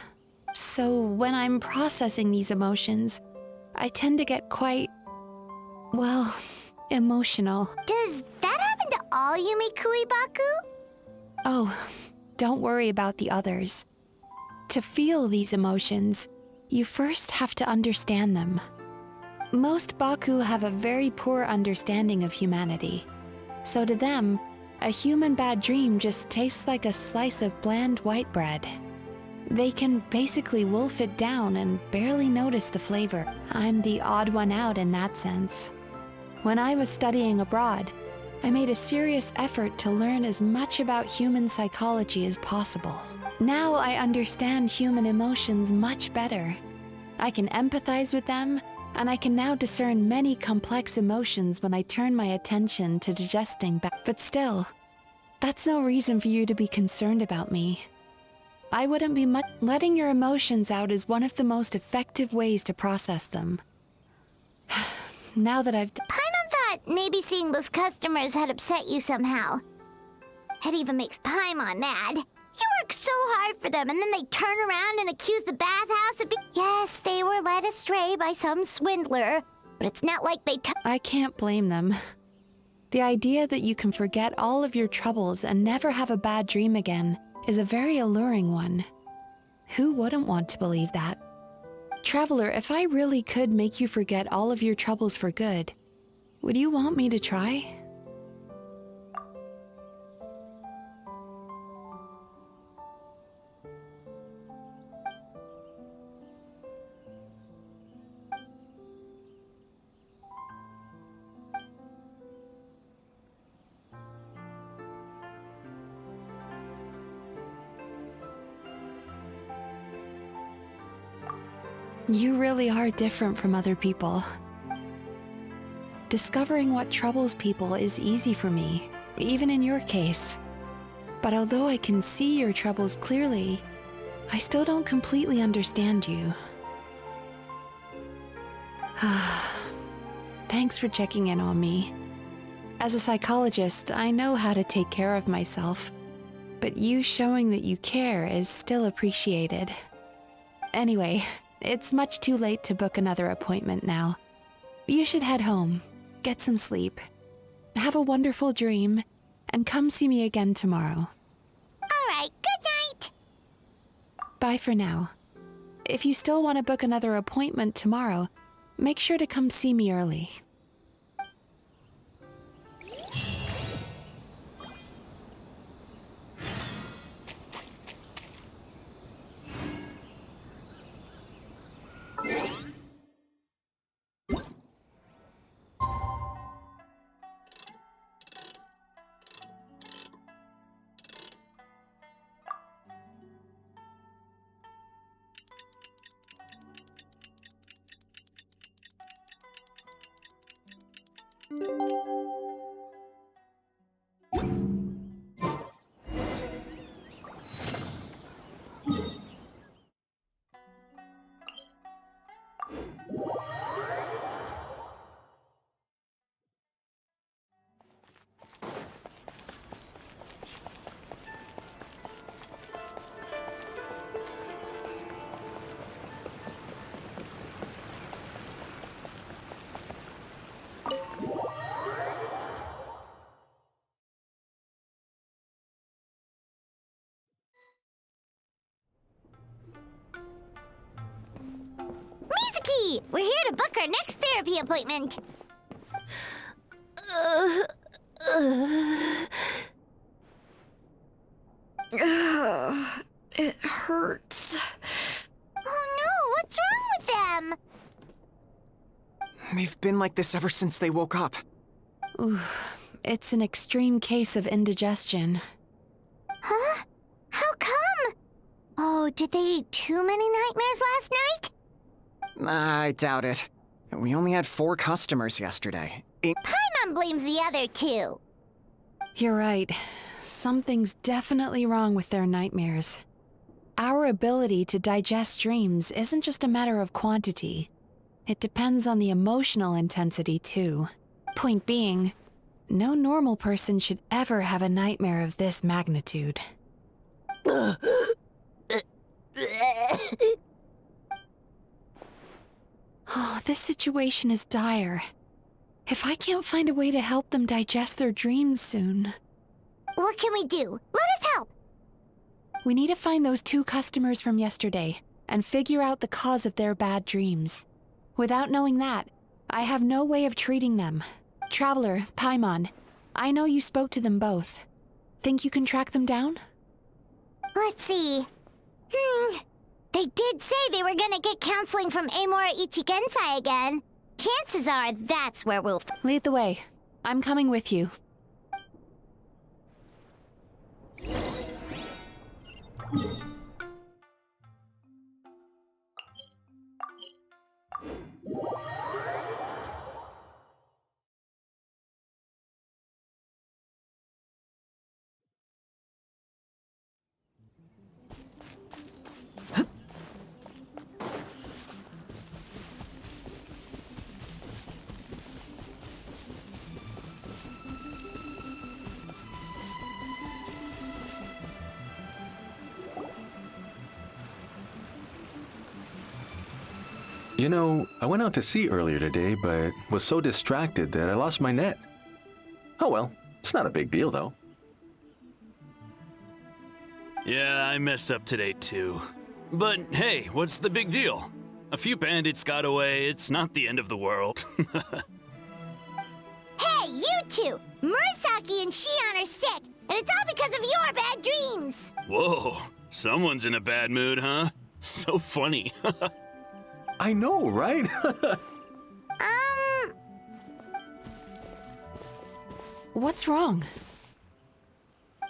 So when I'm processing these emotions, I tend to get quite, well, emotional. Does that happen to all Yumikui Baku? Oh, don't worry about the others. To feel these emotions, you first have to understand them. Most Baku have a very poor understanding of humanity. So to them, a human bad dream just tastes like a slice of bland white bread. They can basically wolf it down and barely notice the flavor. I'm the odd one out in that sense. When I was studying abroad, I made a serious effort to learn as much about human psychology as possible. Now I understand human emotions much better. I can empathize with them, and I can now discern many complex emotions when I turn my attention to digesting back. But still, that's no reason for you to be concerned about me. I wouldn't be much. Letting your emotions out is one of the most effective ways to process them. Now that I've Paimon thought maybe seeing those customers had upset you somehow. It even makes Paimon mad. You work so hard for them, and then they turn around and accuse the bathhouse of being... Yes, they were led astray by some swindler, but it's not like they... I can't blame them. The idea that you can forget all of your troubles and never have a bad dream again is a very alluring one. Who wouldn't want to believe that? Traveler, if I really could make you forget all of your troubles for good, would you want me to try? You really are different from other people. Discovering what troubles people is easy for me, even in your case. But although I can see your troubles clearly, I still don't completely understand you. Thanks for checking in on me. As a psychologist, I know how to take care of myself, but you showing that you care is still appreciated. Anyway, it's much too late to book another appointment now. You should head home, get some sleep, have a wonderful dream, and come see me again tomorrow. All right, good night. Bye for now. If you still want to book another appointment tomorrow, make sure to come see me early. Mizuki! We're here to book our next therapy appointment. It hurts. Oh no, what's wrong with them? They've been like this ever since they woke up. Ooh, it's an extreme case of indigestion. Huh? How come? Oh, did they eat too many nightmares last night? I doubt it. We only had 4 customers yesterday. Paimon blames the other 2. You're right. Something's definitely wrong with their nightmares. Our ability to digest dreams isn't just a matter of quantity. It depends on the emotional intensity, too. Point being, no normal person should ever have a nightmare of this magnitude. Oh, this situation is dire. If I can't find a way to help them digest their dreams soon... What can we do? Let us help! We need to find those 2 customers from yesterday and figure out the cause of their bad dreams. Without knowing that, I have no way of treating them. Traveler, Paimon, I know you spoke to them both. Think you can track them down? Let's see. They did say they were gonna get counseling from Amora Ichigensai again. Chances are that's where we'll... Lead the way. I'm coming with you. You know, I went out to sea earlier today, but was so distracted that I lost my net. Oh well, it's not a big deal though. Yeah, I messed up today too. But hey, what's the big deal? A few bandits got away, it's not the end of the world. Hey, you 2! Murasaki and Shion are sick, and it's all because of your bad dreams! Whoa, someone's in a bad mood, huh? So funny. I know, right? What's wrong?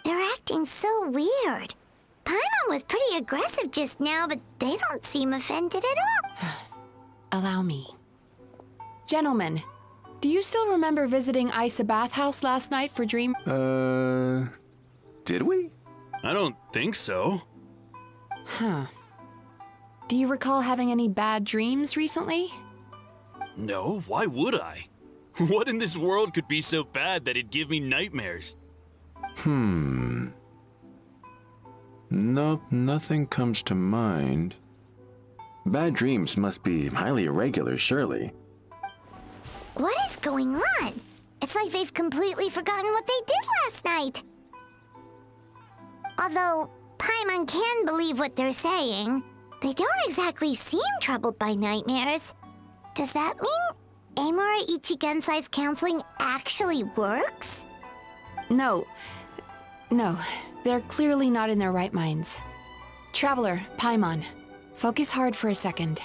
They're acting so weird. Paimon was pretty aggressive just now, but they don't seem offended at all. Allow me. Gentlemen, do you still remember visiting Isa Bathhouse last night for dream... Did we? I don't think so. Huh. Do you recall having any bad dreams recently? No, why would I? What in this world could be so bad that it'd give me nightmares? Nope, nothing comes to mind. Bad dreams must be highly irregular, surely. What is going on? It's like they've completely forgotten what they did last night. Although Paimon can believe what they're saying, they don't exactly seem troubled by nightmares. Does that mean Amora Ichigensai's counseling actually works? No, they're clearly not in their right minds. Traveler, Paimon, focus hard for a second.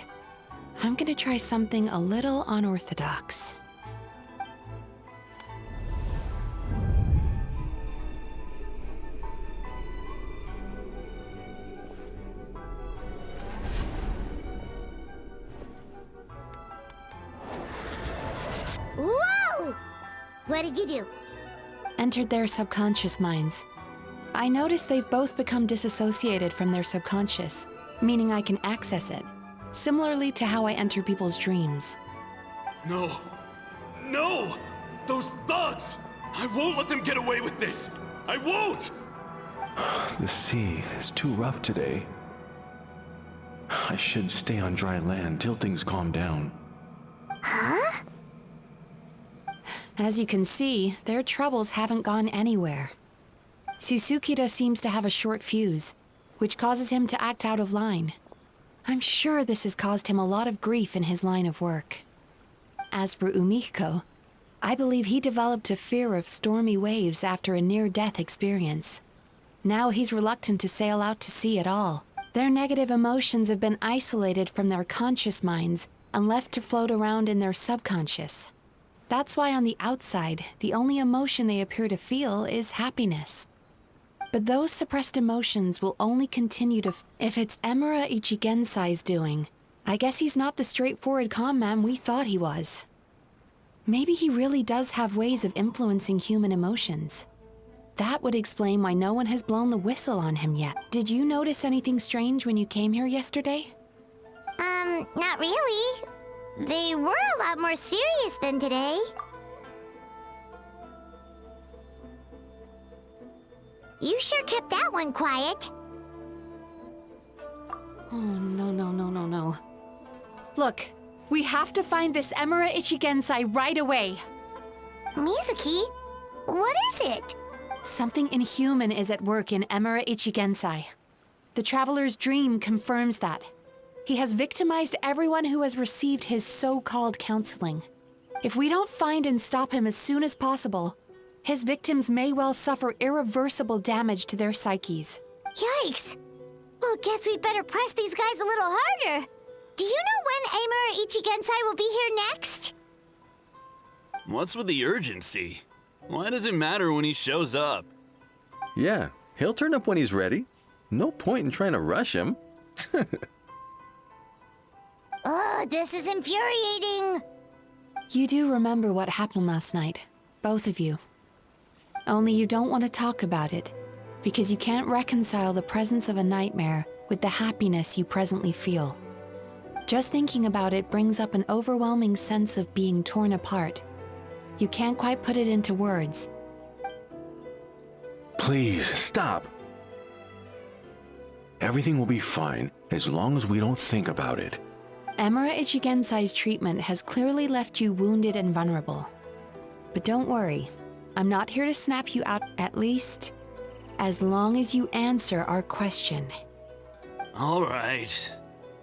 I'm gonna try something a little unorthodox. Whoa! What did you do? Entered their subconscious minds. I noticed they've both become disassociated from their subconscious, meaning I can access it, similarly to how I enter people's dreams. No! No! Those thugs! I won't let them get away with this! I won't! The sea is too rough today. I should stay on dry land till things calm down. Huh? As you can see, their troubles haven't gone anywhere. Susukira seems to have a short fuse, which causes him to act out of line. I'm sure this has caused him a lot of grief in his line of work. As for Umiko, I believe he developed a fear of stormy waves after a near-death experience. Now he's reluctant to sail out to sea at all. Their negative emotions have been isolated from their conscious minds and left to float around in their subconscious. That's why on the outside, the only emotion they appear to feel is happiness. But those suppressed emotions will only continue to if it's Emura Ichigensai's doing. I guess he's not the straightforward calm man we thought he was. Maybe he really does have ways of influencing human emotions. That would explain why no one has blown the whistle on him yet. Did you notice anything strange when you came here yesterday? Not really. They were a lot more serious than today. You sure kept that one quiet. Oh, no. Look, we have to find this Emura Ichigensai right away. Mizuki, what is it? Something inhuman is at work in Emura Ichigensai. The Traveler's Dream confirms that. He has victimized everyone who has received his so-called counseling. If we don't find and stop him as soon as possible, his victims may well suffer irreversible damage to their psyches. Yikes! Well, guess we better press these guys a little harder. Do you know when Emura Ichigensai will be here next? What's with the urgency? Why does it matter when he shows up? Yeah, he'll turn up when he's ready. No point in trying to rush him. Ugh, this is infuriating. You do remember what happened last night, both of you. Only you don't want to talk about it, because you can't reconcile the presence of a nightmare with the happiness you presently feel. Just thinking about it brings up an overwhelming sense of being torn apart. You can't quite put it into words. Please, stop. Everything will be fine as long as we don't think about it. Emura Ichigensai's treatment has clearly left you wounded and vulnerable. But don't worry, I'm not here to snap you out, at least as long as you answer our question. All right.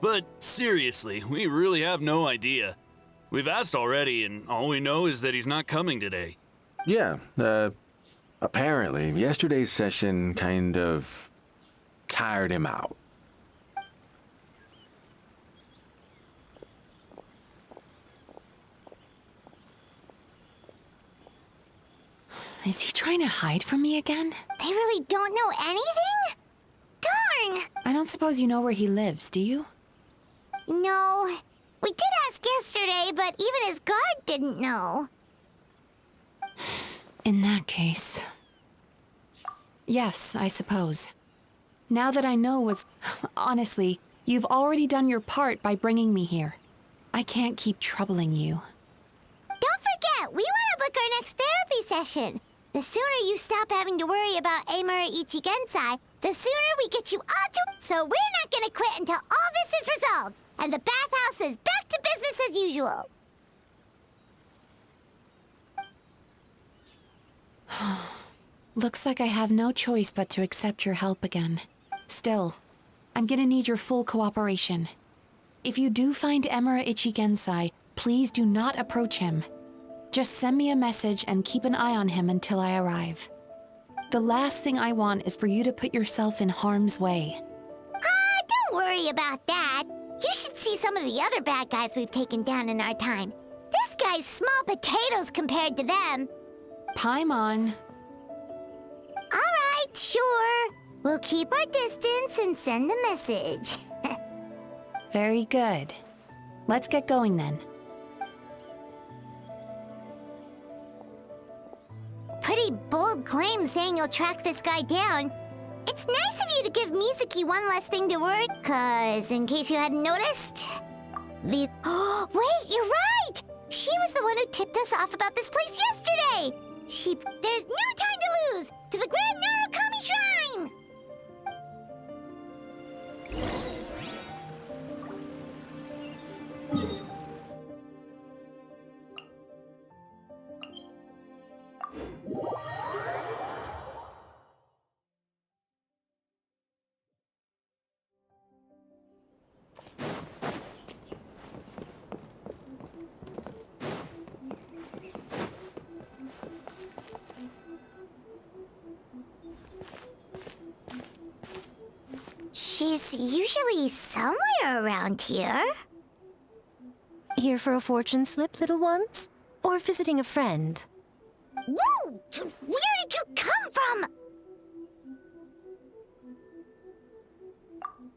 But seriously, we really have no idea. We've asked already, and all we know is that he's not coming today. Yeah, apparently, yesterday's session kind of tired him out. Is he trying to hide from me again? They really don't know anything? Darn! I don't suppose you know where he lives, do you? No. We did ask yesterday, but even his guard didn't know. In that case... Yes, I suppose. Now that I know what's... Honestly, you've already done your part by bringing me here. I can't keep troubling you. Don't forget, we want to book our next therapy session. The sooner you stop having to worry about Emura Ichigensai, the sooner we get you all to... So we're not gonna quit until all this is resolved, and the bathhouse is back to business as usual. Looks like I have no choice but to accept your help again. Still, I'm gonna need your full cooperation. If you do find Emura Ichigensai, please do not approach him. Just send me a message and keep an eye on him until I arrive. The last thing I want is for you to put yourself in harm's way. Don't worry about that. You should see some of the other bad guys we've taken down in our time. This guy's small potatoes compared to them. Paimon. All right, sure. We'll keep our distance and send the message. Very good. Let's get going then. Pretty bold claim saying you'll track this guy down. It's nice of you to give Mizuki one less thing to worry, 'cause in case you hadn't noticed, the... Oh, wait, you're right! She was the one who tipped us off about this place yesterday! There's no time to lose! To the Grand Narukami Shrine! She's usually somewhere around here. Here for a fortune slip, little ones? Or visiting a friend? Whoa! Where did you come from?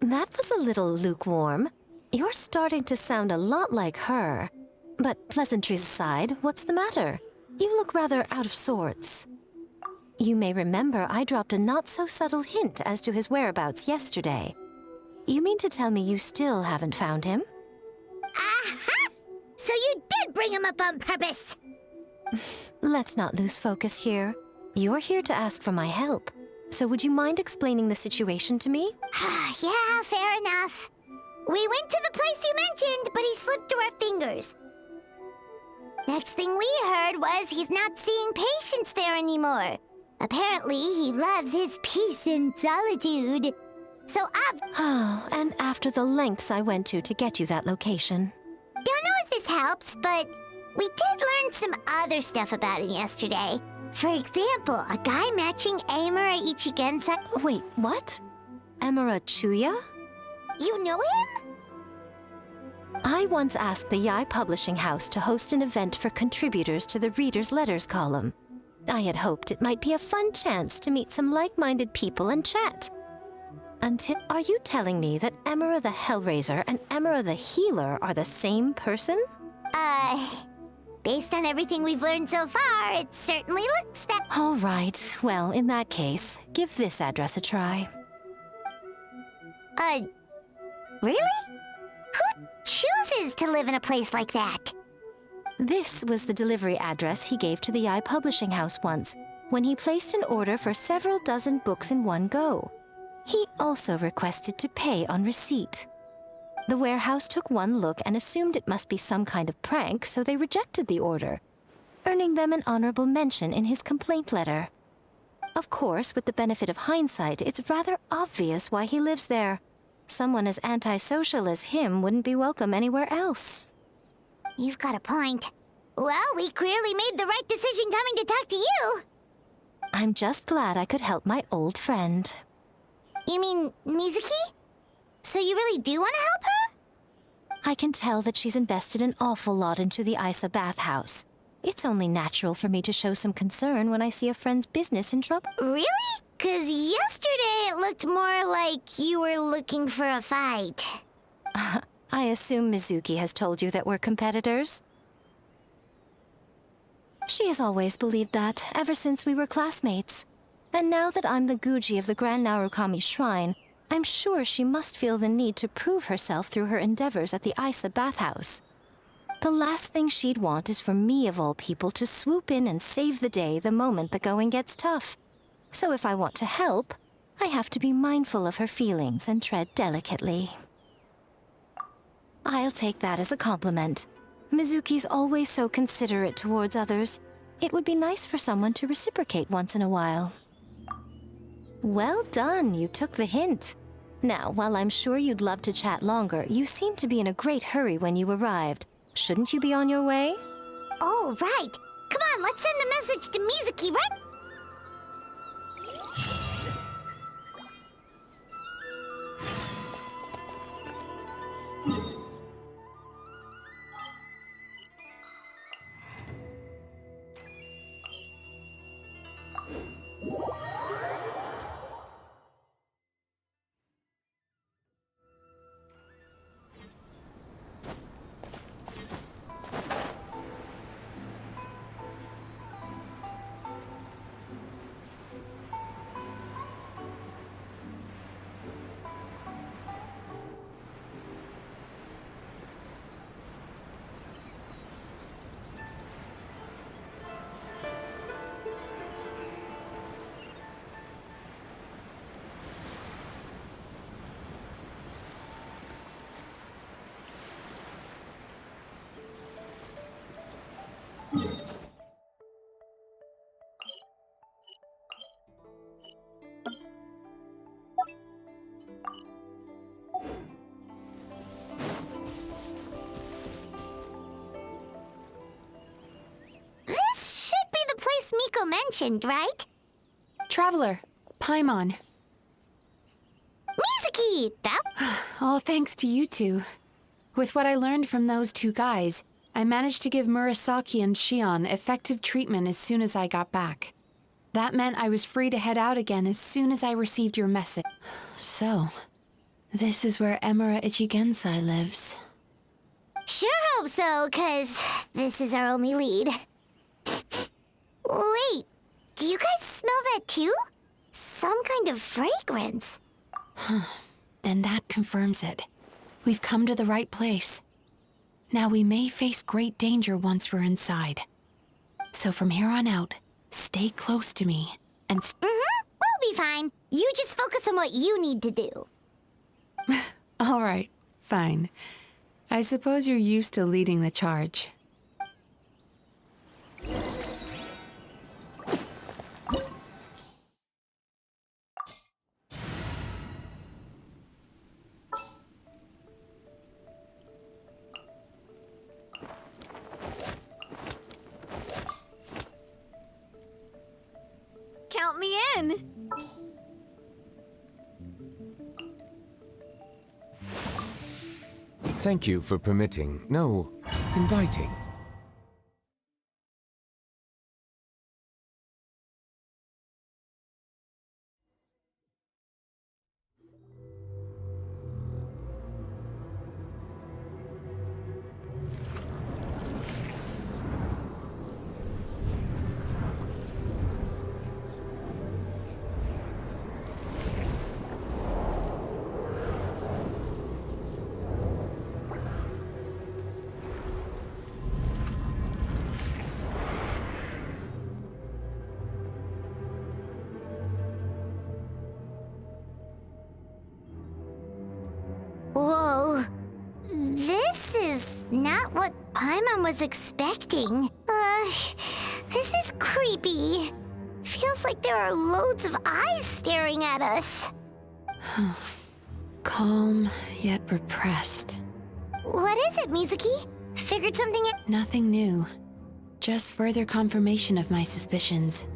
That was a little lukewarm. You're starting to sound a lot like her. But pleasantries aside, what's the matter? You look rather out of sorts. You may remember I dropped a not-so-subtle hint as to his whereabouts yesterday. You mean to tell me you still haven't found him? Aha! So you did bring him up on purpose! Let's not lose focus here. You're here to ask for my help. So would you mind explaining the situation to me? Yeah, fair enough. We went to the place you mentioned, but he slipped through our fingers. Next thing we heard was he's not seeing patients there anymore. Apparently, he loves his peace and solitude. So Oh, and after the lengths I went to get you that location. Don't know if this helps, but we did learn some other stuff about him yesterday. For example, a guy matching Amura Ichigensai. Wait, what? Amura Chuya? You know him? I once asked the Yai Publishing House to host an event for contributors to the Reader's Letters column. I had hoped it might be a fun chance to meet some like-minded people and chat. Are you telling me that Amura the Hellraiser and Amura the Healer are the same person? Based on everything we've learned so far, it certainly looks that... All right, well, in that case, give this address a try. Really? Who chooses to live in a place like that? This was the delivery address he gave to the Yai Publishing House once, when he placed an order for several dozen books in one go. He also requested to pay on receipt. The warehouse took one look and assumed it must be some kind of prank, so they rejected the order, earning them an honorable mention in his complaint letter. Of course, with the benefit of hindsight, it's rather obvious why he lives there. Someone as antisocial as him wouldn't be welcome anywhere else. You've got a point. Well, we clearly made the right decision coming to talk to you. I'm just glad I could help my old friend. You mean Mizuki? So you really do want to help her? I can tell that she's invested an awful lot into the Isa bathhouse. It's only natural for me to show some concern when I see a friend's business in trouble. Really? 'Cause yesterday it looked more like you were looking for a fight. I assume Mizuki has told you that we're competitors? She has always believed that, ever since we were classmates. And now that I'm the Guji of the Grand Narukami Shrine, I'm sure she must feel the need to prove herself through her endeavors at the Isa bathhouse. The last thing she'd want is for me, of all people, to swoop in and save the day the moment the going gets tough. So if I want to help, I have to be mindful of her feelings and tread delicately. I'll take that as a compliment. Mizuki's always so considerate towards others. It would be nice for someone to reciprocate once in a while. Well done, you took the hint. Now, while I'm sure you'd love to chat longer, you seemed to be in a great hurry when you arrived. Shouldn't you be on your way? Oh, right. Come on, let's send a message to Mizuki, right? This should be the place Miko mentioned, right? Traveler, Paimon. Mizuki! Hey, that... All thanks to you two. With what I learned from those two guys, I managed to give Murasaki and Shion effective treatment as soon as I got back. That meant I was free to head out again as soon as I received your message. So, this is where Emura Ichigensai lives. Sure hope so, 'cause this is our only lead. Wait, do you guys smell that too? Some kind of fragrance. Then that confirms it. We've come to the right place. Now we may face great danger once we're inside. So from here on out, stay close to me and We'll be fine. You just focus on what you need to do. All right, fine. I suppose you're used to leading the charge. Count me in! Thank you for permitting, no, inviting. Whoa. This is not what Paimon was expecting. This is creepy. Feels like there are loads of eyes staring at us. Calm, yet repressed. What is it, Mizuki? Figured something out? Nothing new. Just further confirmation of my suspicions.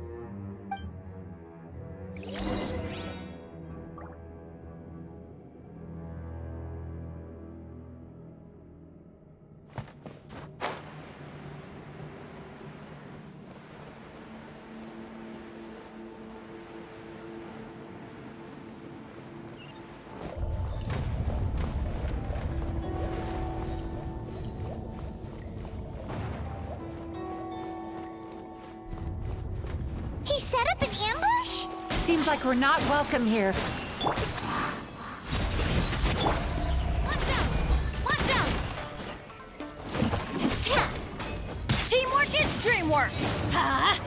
He set up an ambush? Seems like we're not welcome here. Watch out! Teamwork is dreamwork! Huh?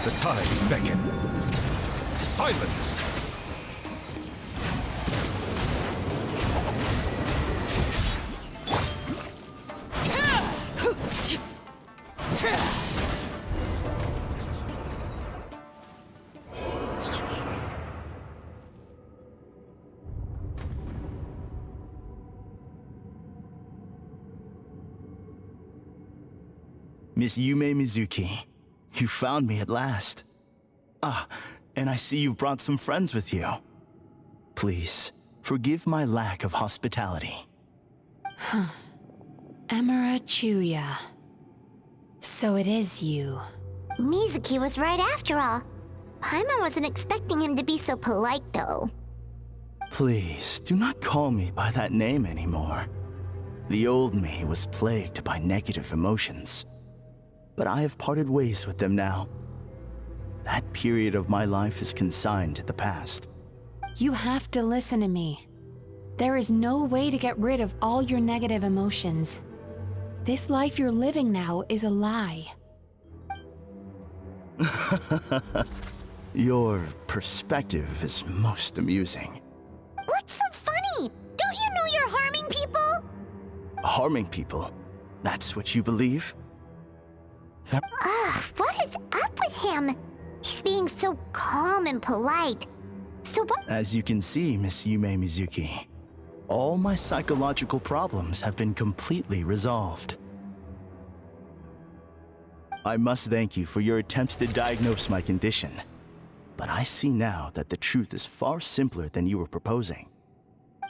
The tides beckon. Silence! Miss Yumemizuki, you found me at last. Ah, and I see you've brought some friends with you. Please, forgive my lack of hospitality. Emura Chuya. So it is you. Mizuki was right after all. Paimon wasn't expecting him to be so polite, though. Please, do not call me by that name anymore. The old me was plagued by negative emotions, but I have parted ways with them now. That period of my life is consigned to the past. You have to listen to me. There is no way to get rid of all your negative emotions. This life you're living now is a lie. Your perspective is most amusing. What's so funny? Don't you know you're harming people? Harming people? That's what you believe? What is up with him? He's being so calm and polite. So what? As you can see, Miss Yumemizuki, all my psychological problems have been completely resolved. I must thank you for your attempts to diagnose my condition. But I see now that the truth is far simpler than you were proposing.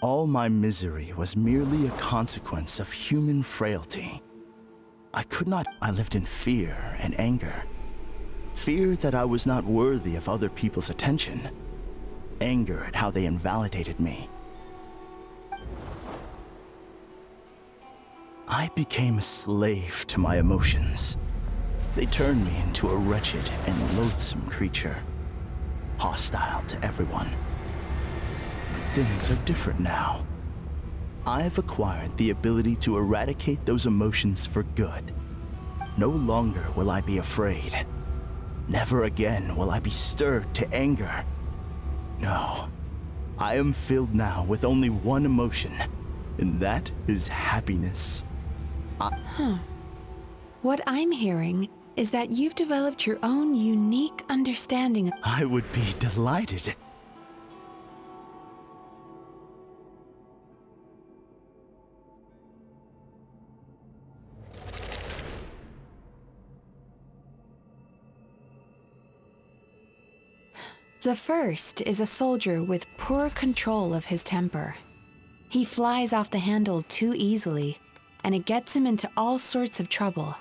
All my misery was merely a consequence of human frailty. I lived in fear and anger. Fear that I was not worthy of other people's attention. Anger at how they invalidated me. I became a slave to my emotions. They turned me into a wretched and loathsome creature, hostile to everyone. But things are different now. I've acquired the ability to eradicate those emotions for good. No longer will I be afraid. Never again will I be stirred to anger. No, I am filled now with only one emotion, and that is happiness. What I'm hearing is that you've developed your own unique understanding. I would be delighted. The first is a soldier with poor control of his temper. He flies off the handle too easily, and it gets him into all sorts of trouble.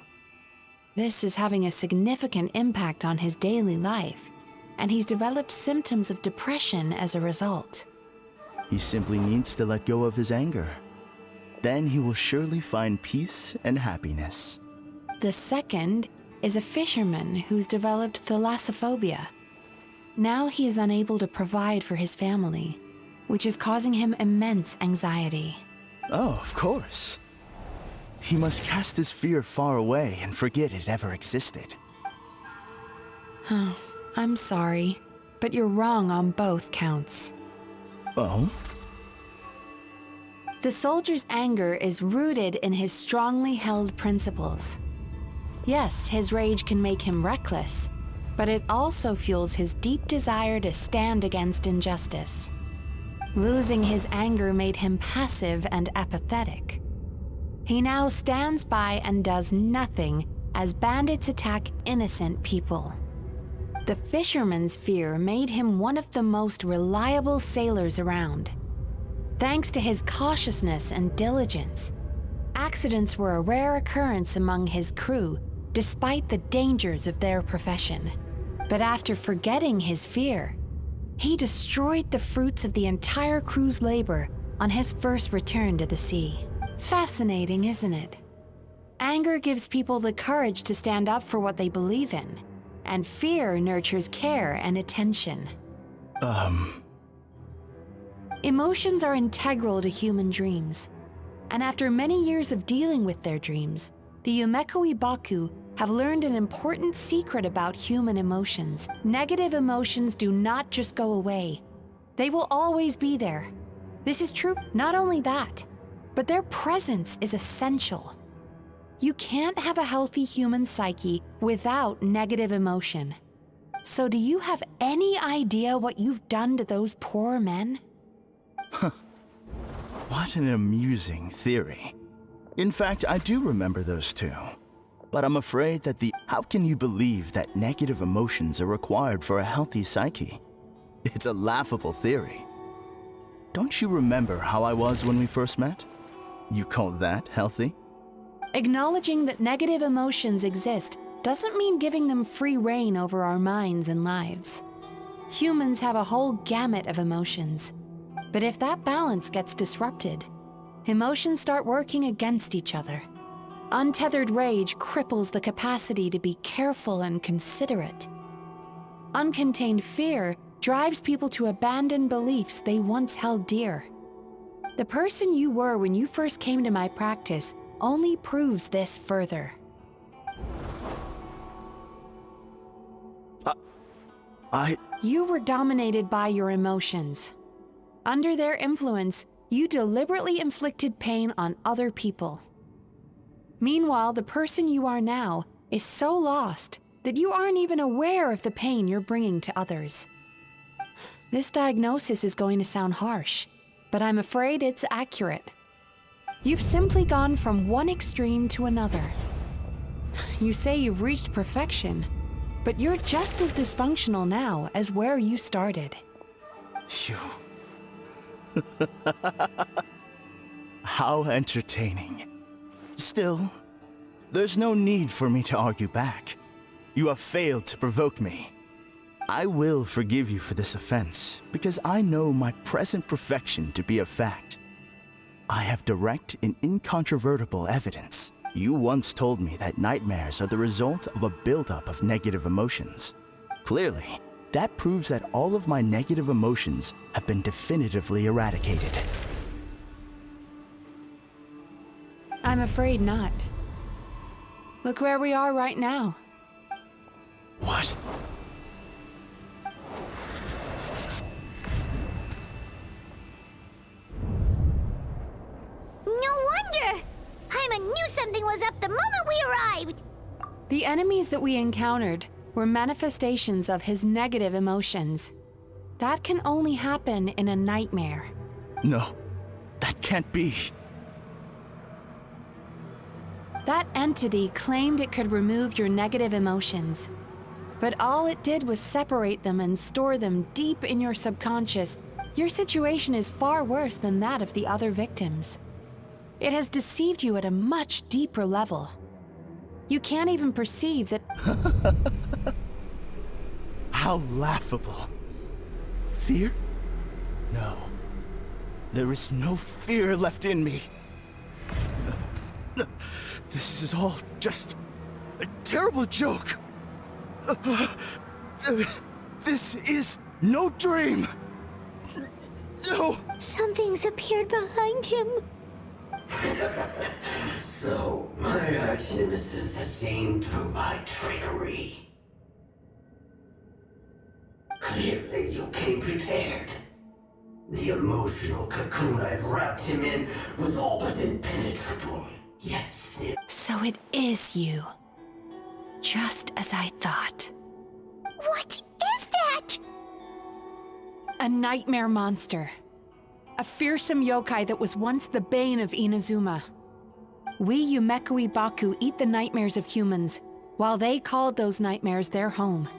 This is having a significant impact on his daily life, and he's developed symptoms of depression as a result. He simply needs to let go of his anger. Then he will surely find peace and happiness. The second is a fisherman who's developed thalassophobia. Now he is unable to provide for his family, which is causing him immense anxiety. Oh, of course. He must cast his fear far away and forget it ever existed. I'm sorry, but you're wrong on both counts. Oh? The soldier's anger is rooted in his strongly held principles. Yes, his rage can make him reckless, but it also fuels his deep desire to stand against injustice. Losing his anger made him passive and apathetic. He now stands by and does nothing as bandits attack innocent people. The fisherman's fear made him one of the most reliable sailors around. Thanks to his cautiousness and diligence, accidents were a rare occurrence among his crew, despite the dangers of their profession. But after forgetting his fear, he destroyed the fruits of the entire crew's labor on his first return to the sea. Fascinating, isn't it? Anger gives people the courage to stand up for what they believe in, and fear nurtures care and attention. Emotions are integral to human dreams, and after many years of dealing with their dreams, the Yumemizuki have learned an important secret about human emotions. Negative emotions do not just go away. They will always be there. This is true. Not only that, but their presence is essential. You can't have a healthy human psyche without negative emotion. So do you have any idea what you've done to those poor men? What an amusing theory. In fact, I do remember those two. But I'm afraid that how can you believe that negative emotions are required for a healthy psyche? It's a laughable theory. Don't you remember how I was when we first met? You call that healthy? Acknowledging that negative emotions exist doesn't mean giving them free rein over our minds and lives. Humans have a whole gamut of emotions. But if that balance gets disrupted, emotions start working against each other. Untethered rage cripples the capacity to be careful and considerate. Uncontained fear drives people to abandon beliefs they once held dear. The person you were when you first came to my practice only proves this further. You were dominated by your emotions. Under their influence, you deliberately inflicted pain on other people. Meanwhile, the person you are now is so lost that you aren't even aware of the pain you're bringing to others. This diagnosis is going to sound harsh, but I'm afraid it's accurate. You've simply gone from one extreme to another. You say you've reached perfection, But you're just as dysfunctional now as where you started. Phew. How entertaining. Still, there's no need for me to argue back. You have failed to provoke me. I will forgive you for this offense, because I know my present perfection to be a fact. I have direct and incontrovertible evidence. You once told me that nightmares are the result of a buildup of negative emotions. Clearly, that proves that all of my negative emotions have been definitively eradicated. I'm afraid not. Look where we are right now. What? No wonder! Paimon knew something was up the moment we arrived! The enemies that we encountered were manifestations of his negative emotions. That can only happen in a nightmare. No, that can't be. That entity claimed it could remove your negative emotions. But all it did was separate them and store them deep in your subconscious. Your situation is far worse than that of the other victims. It has deceived you at a much deeper level. You can't even perceive that... How laughable. Fear? No. There is no fear left in me. This is all just a terrible joke. This is no dream. No. Something's appeared behind him. So, my arch-nemesis has seen through my trickery. Clearly, you came prepared. The emotional cocoon I'd wrapped him in was all but impenetrable, yet still... So it is you. Just as I thought. What is that? A nightmare monster. A fearsome yokai that was once the bane of Inazuma. We Yumekui Baku eat the nightmares of humans, while they called those nightmares their home.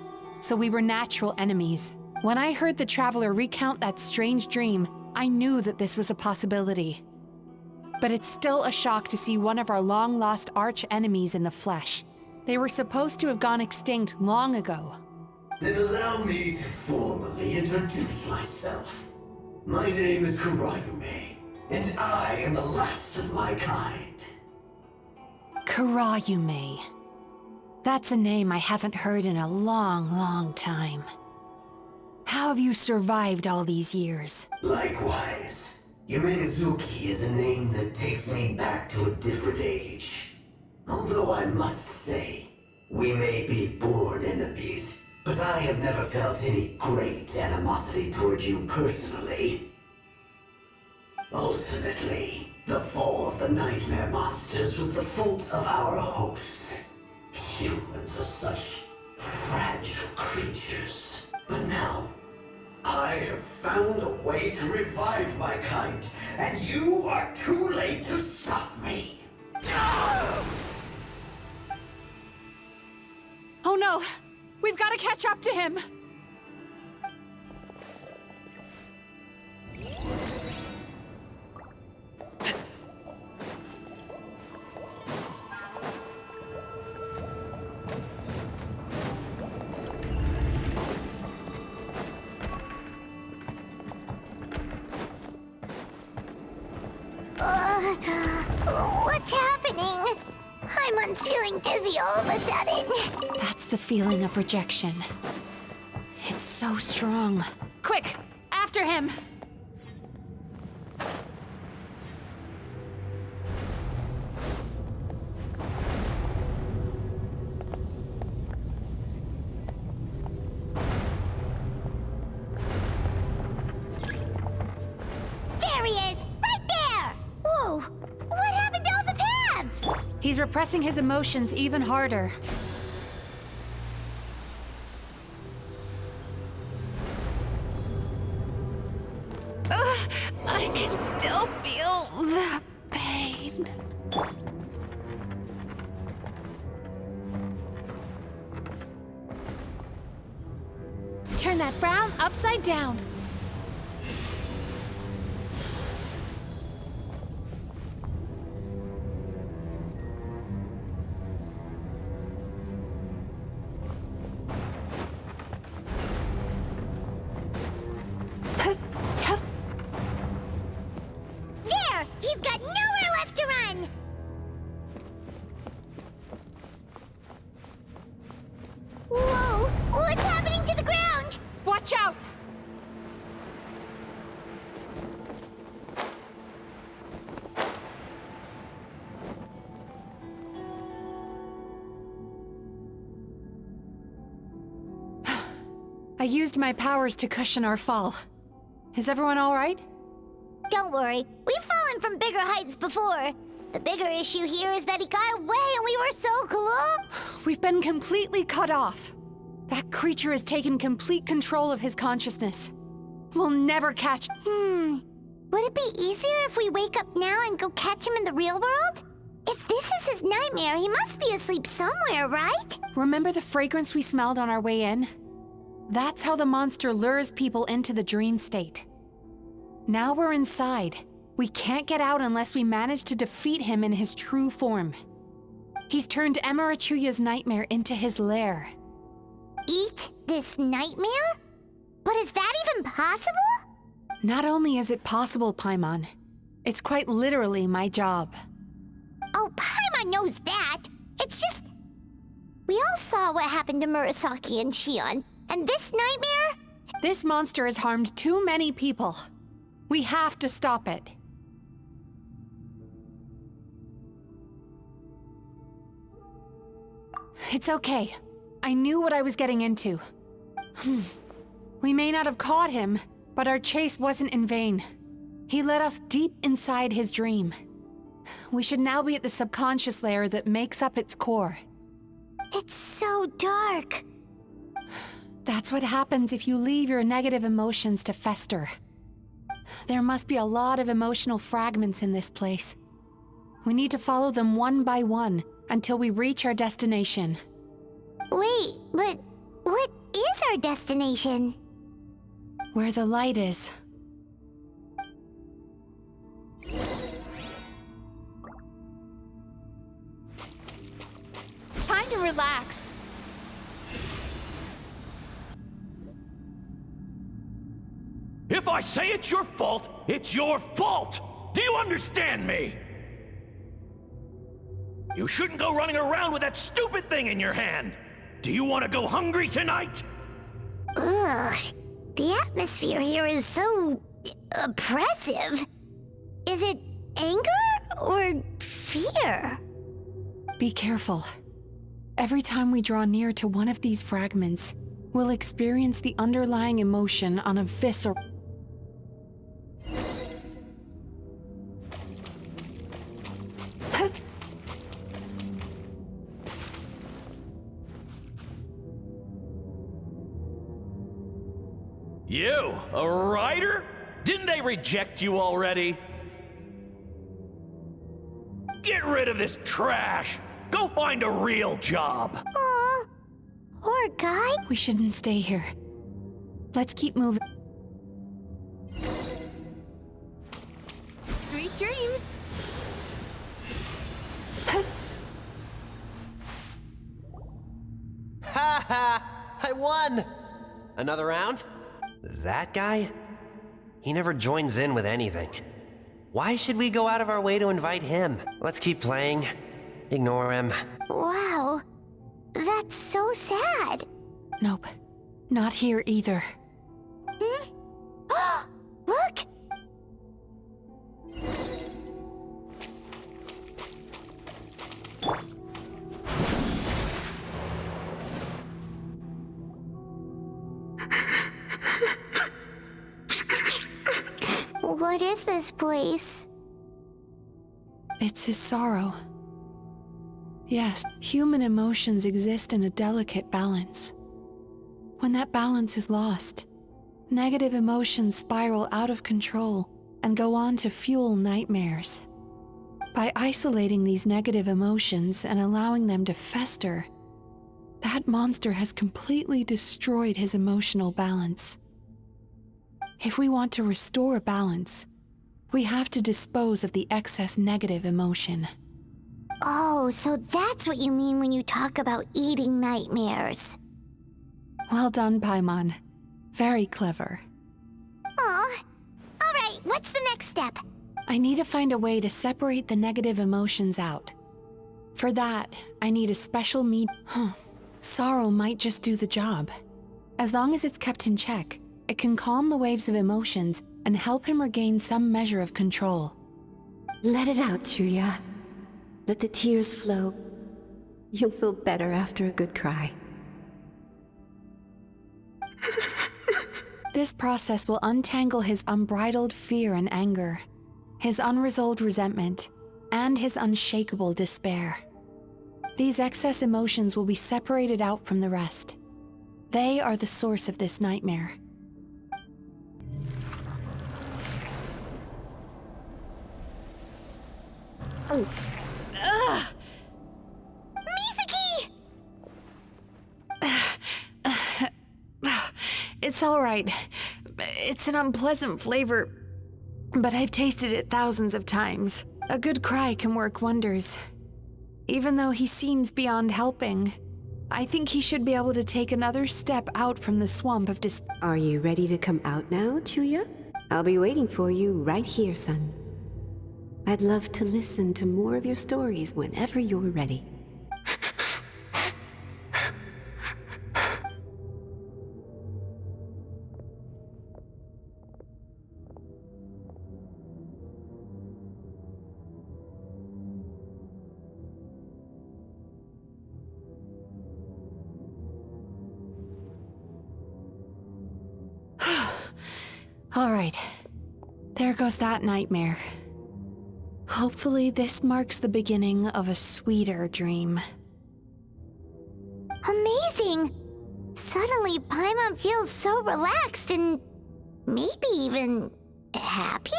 So we were natural enemies. When I heard the traveler recount that strange dream, I knew that this was a possibility. But it's still a shock to see one of our long-lost arch-enemies in the flesh. They were supposed to have gone extinct long ago. Then allow me to formally introduce myself. My name is Kurayume, and I am the last of my kind. Kurayume. That's a name I haven't heard in a long, long time. How have you survived all these years? Likewise, Yumemizuki is a name that takes me back to a different age. Although I must say, we may be born enemies, but I have never felt any great animosity toward you personally. Ultimately, the fall of the nightmare monsters was the fault of our hosts. Humans are such fragile creatures. But now, I have found a way to revive my kind, and you are too late to stop me. Oh no! We've got to catch up to him! What's happening? Paimon's feeling dizzy all of a sudden. That's the feeling of rejection. It's so strong. Quick! After him! There he is! Right there! Whoa! What happened to all the paths? He's repressing his emotions even harder. I can still feel the pain. that frown upside down. There! He's got nowhere left to run! Whoa! What's happening to the ground? Watch out! I used my powers to cushion our fall. Is everyone all right? Don't worry, we've fallen from bigger heights before. The bigger issue here is that he got away and we were so close. We've been completely cut off. That creature has taken complete control of his consciousness. We'll never catch... Would it be easier if we wake up now and go catch him in the real world? If this is his nightmare, he must be asleep somewhere, right? Remember the fragrance we smelled on our way in? That's how the monster lures people into the dream state. Now we're inside. We can't get out unless we manage to defeat him in his true form. He's turned Emarachuya's nightmare into his lair. Eat this nightmare? But is that even possible? Not only is it possible, Paimon, it's quite literally my job. Oh, Paimon knows that. It's just... We all saw what happened to Murasaki and Shion. And this nightmare? This monster has harmed too many people. We have to stop it. It's okay. I knew what I was getting into. We may not have caught him, but our chase wasn't in vain. He led us deep inside his dream. We should now be at the subconscious layer that makes up its core. It's so dark. That's what happens if you leave your negative emotions to fester. There must be a lot of emotional fragments in this place. We need to follow them one by one until we reach our destination. Wait, but what is our destination? Where the light is. Time to relax. If I say it's your fault, it's your fault! Do you understand me? You shouldn't go running around with that stupid thing in your hand! Do you want to go hungry tonight? Ugh, the atmosphere here is so... oppressive. Is it anger or fear? Be careful. Every time we draw near to one of these fragments, we'll experience the underlying emotion on a visceral... You, a writer? Didn't they reject you already? Get rid of this trash! Go find a real job! Aw, poor guy. We shouldn't stay here. Let's keep moving. Sweet dreams! Ha ha! I won! Another round? That guy? He never joins in with anything. Why should we go out of our way to invite him? Let's keep playing. Ignore him. Wow, that's so sad. Nope, not here either. Look! What is this place? It's his sorrow. Yes, human emotions exist in a delicate balance. When that balance is lost, negative emotions spiral out of control and go on to fuel nightmares. By isolating these negative emotions and allowing them to fester, That monster has completely destroyed his emotional balance. If we want to restore balance, we have to dispose of the excess negative emotion. Oh, so that's what you mean when you talk about eating nightmares. Well done, Paimon. Very clever. Aw. Alright, what's the next step? I need to find a way to separate the negative emotions out. For that, I need a special Sorrow might just do the job. As long as it's kept in check, it can calm the waves of emotions and help him regain some measure of control. Let it out, Chuya. Let the tears flow. You'll feel better after a good cry. This process will untangle his unbridled fear and anger, his unresolved resentment, and his unshakable despair. These excess emotions will be separated out from the rest. They are the source of this nightmare. Oh. Ugh! Mizuki! It's all right. It's an unpleasant flavor, but I've tasted it thousands of times. A good cry can work wonders. Even though he seems beyond helping, I think he should be able to take another step out from the swamp of despair. Are you ready to come out now, Chuya? I'll be waiting for you right here, son. I'd love to listen to more of your stories whenever you're ready. All right. There goes that nightmare. Hopefully this marks the beginning of a sweeter dream. Amazing! Suddenly, Paimon feels so relaxed and maybe even happy?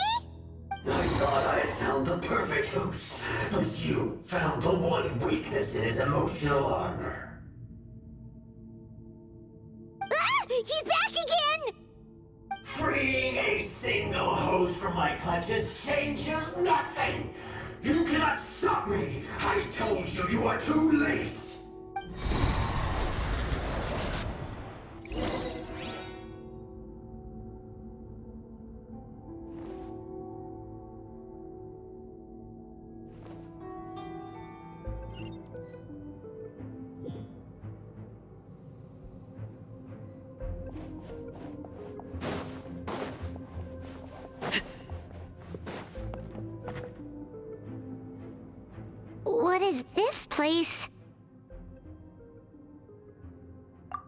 I thought I had found the perfect host, but you found the one weakness in his emotional armor. Ah! He's back again! Freeing a single host from my clutches changes nothing! You cannot stop me! I told you you are too late! What is this place?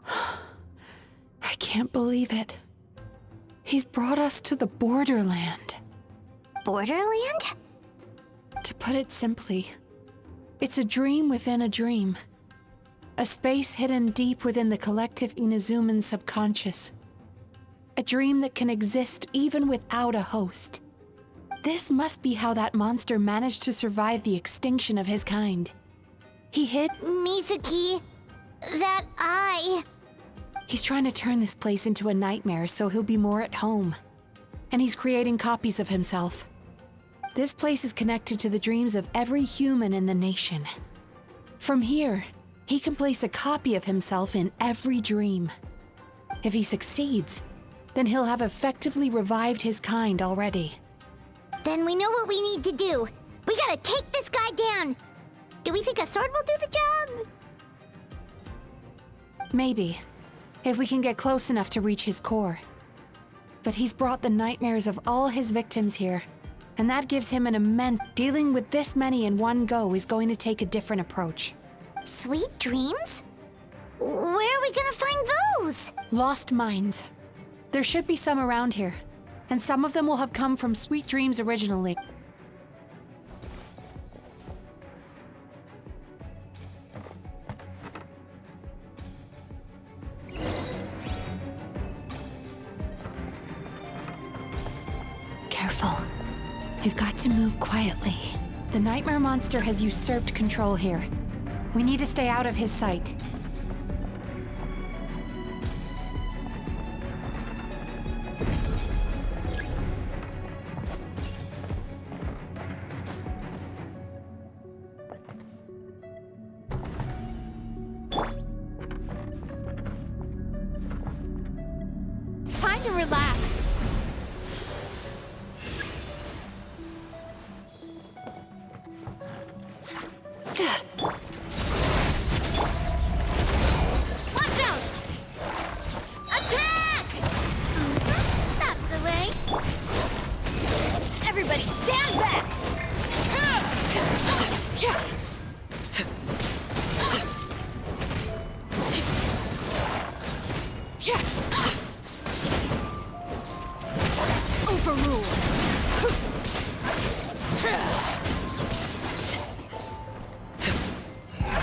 I can't believe it. He's brought us to the Borderland. Borderland? To put it simply, it's a dream within a dream. A space hidden deep within the collective Inazuman subconscious. A dream that can exist even without a host. This must be how that monster managed to survive the extinction of his kind. He hid... Mizuki, that eye... He's trying to turn this place into a nightmare so he'll be more at home. And he's creating copies of himself. This place is connected to the dreams of every human in the nation. From here, he can place a copy of himself in every dream. If he succeeds, then he'll have effectively revived his kind already. Then we know what we need to do. We gotta take this guy down. Do we think a sword will do the job? Maybe, if we can get close enough to reach his core. But he's brought the nightmares of all his victims here, and that gives him an immense... Dealing with this many in one go is going to take a different approach. Sweet dreams? Where are we gonna find those? Lost minds. There should be some around here, and some of them will have come from sweet dreams originally. Careful. We've got to move quietly. The nightmare monster has usurped control here. We need to stay out of his sight. to relax. Watch out! Attack! That's the way. Everybody stand back! Overruled.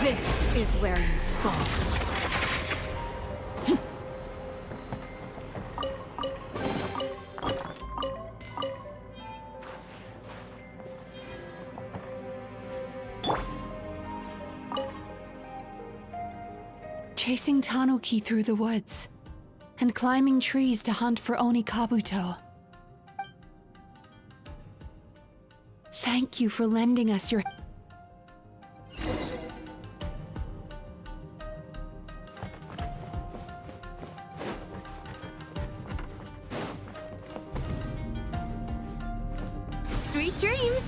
This is where you fall. Chasing Tanuki through the woods, and climbing trees to hunt for Oni Kabuto. Thank you for lending us your... Sweet dreams!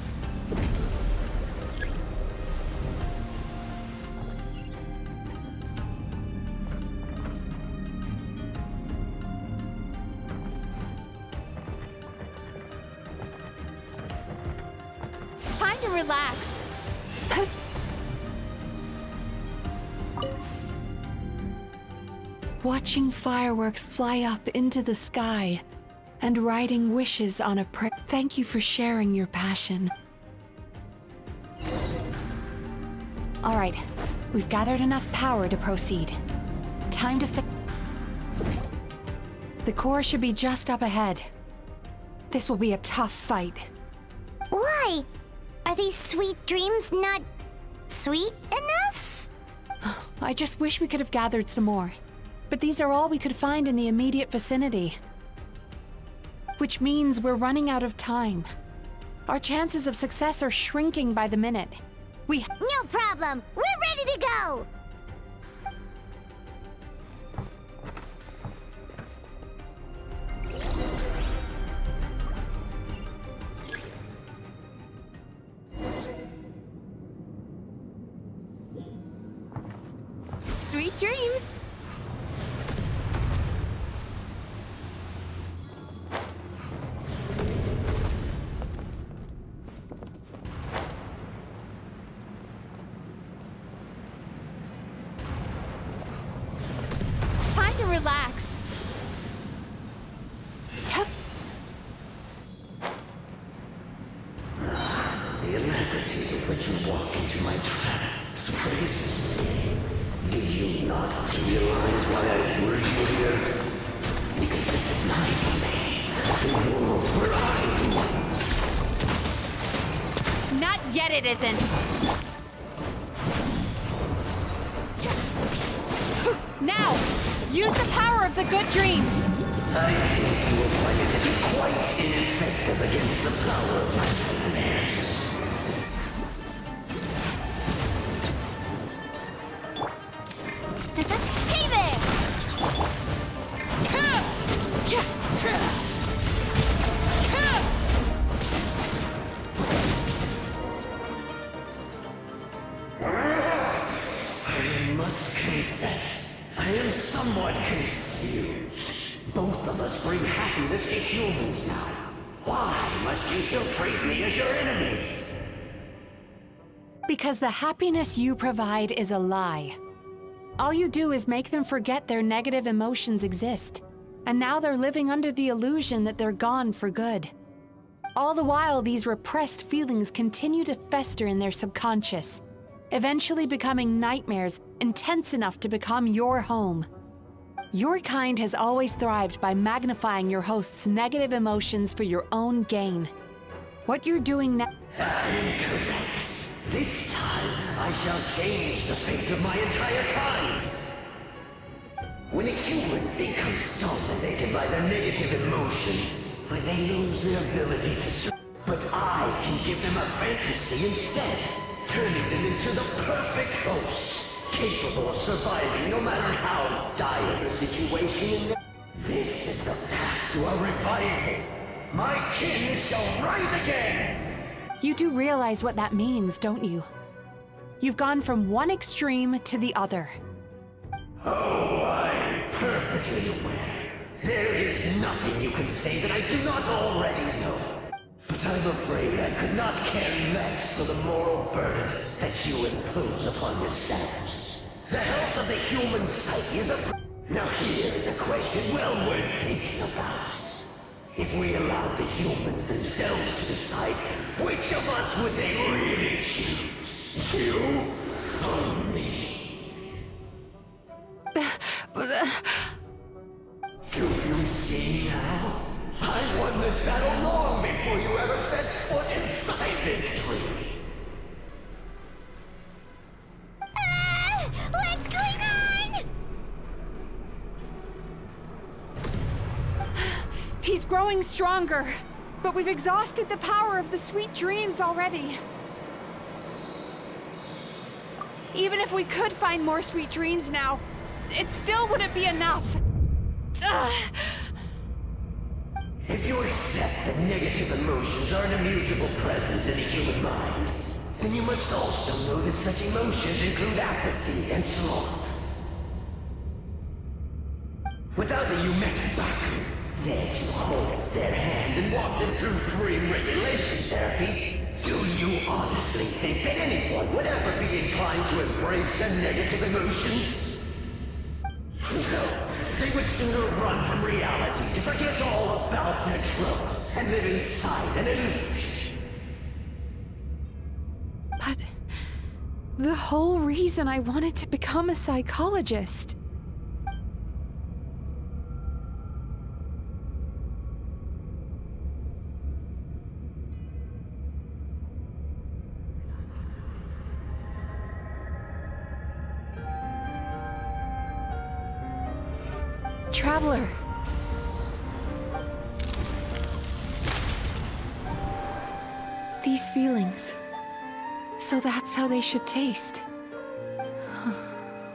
Time to relax. Watching fireworks fly up into the sky and writing wishes on a prayer. Thank you for sharing your passion. All right, we've gathered enough power to proceed. Time to The core should be just up ahead. This will be a tough fight. Why? Are these sweet dreams not sweet enough? I just wish we could have gathered some more. But these are all we could find in the immediate vicinity. Which means we're running out of time. Our chances of success are shrinking by the minute. No problem! We're ready to go! Sweet dreams! Time to relax. The alacrity with which you walk into my trap surprises me. Do you not realize why I lured you here? Because this is my domain. A world where I Not yet, it isn't. Now, use the power of the good dreams. I think you will find it to be quite ineffective against the power of my nightmares. Hey there! I must confess, I am somewhat confused. Both of us bring happiness to humans now. Why must you still treat me as your enemy? Because the happiness you provide is a lie. All you do is make them forget their negative emotions exist. And now they're living under the illusion that they're gone for good. All the while, these repressed feelings continue to fester in their subconscious, eventually becoming nightmares intense enough to become your home. Your kind has always thrived by magnifying your host's negative emotions for your own gain. What you're doing now... Incorrect. This time, I shall change the fate of my entire kind. When a human becomes dominated by their negative emotions, they lose their ability to survive. But I can give them a fantasy instead, turning them into the perfect hosts, capable of surviving no matter how dire the situation. This is the path to a revival. My kin shall rise again! You do realize what that means, don't you? You've gone from one extreme to the other. Oh, I'm perfectly aware. There is nothing you can say that I do not already know. But I'm afraid I could not care less for the moral burdens that you impose upon yourselves. The health of the human psyche is a... Now here's a question well worth thinking about. If we allowed the humans themselves to decide, which of us would they really choose? You or me? Do you see now? I won this battle long before you ever set foot inside this tree. What's going on? He's growing stronger, but we've exhausted the power of the sweet dreams already. Even if we could find more sweet dreams now, it still wouldn't be enough. If you accept that negative emotions are an immutable presence in the human mind, then you must also know that such emotions include apathy and sloth. Without the Yumemizuki there to hold their hand and walk them through dream regulation therapy, do you honestly think that anyone would ever be inclined to embrace the negative emotions? No. They would sooner run from reality to forget all about their troubles and live inside an illusion. But the whole reason I wanted to become a psychologist. Traveler. These feelings. So that's how they should taste.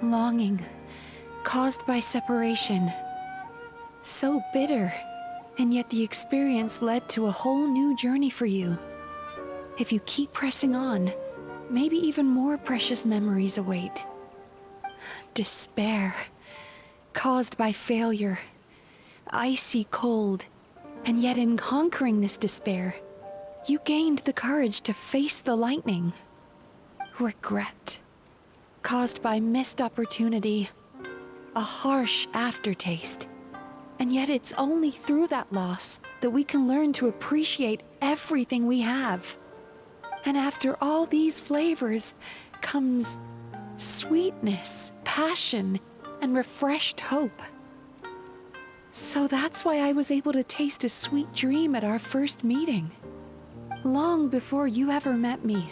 Longing, caused by separation. So bitter, and yet the experience led to a whole new journey for you. If you keep pressing on, maybe even more precious memories await. Despair. Caused by failure, icy cold, and yet in conquering this despair, you gained the courage to face the lightning. Regret, caused by missed opportunity, a harsh aftertaste, and yet it's only through that loss that we can learn to appreciate everything we have. And after all these flavors comes sweetness, passion, and refreshed hope. So that's why I was able to taste a sweet dream at our first meeting. Long before you ever met me,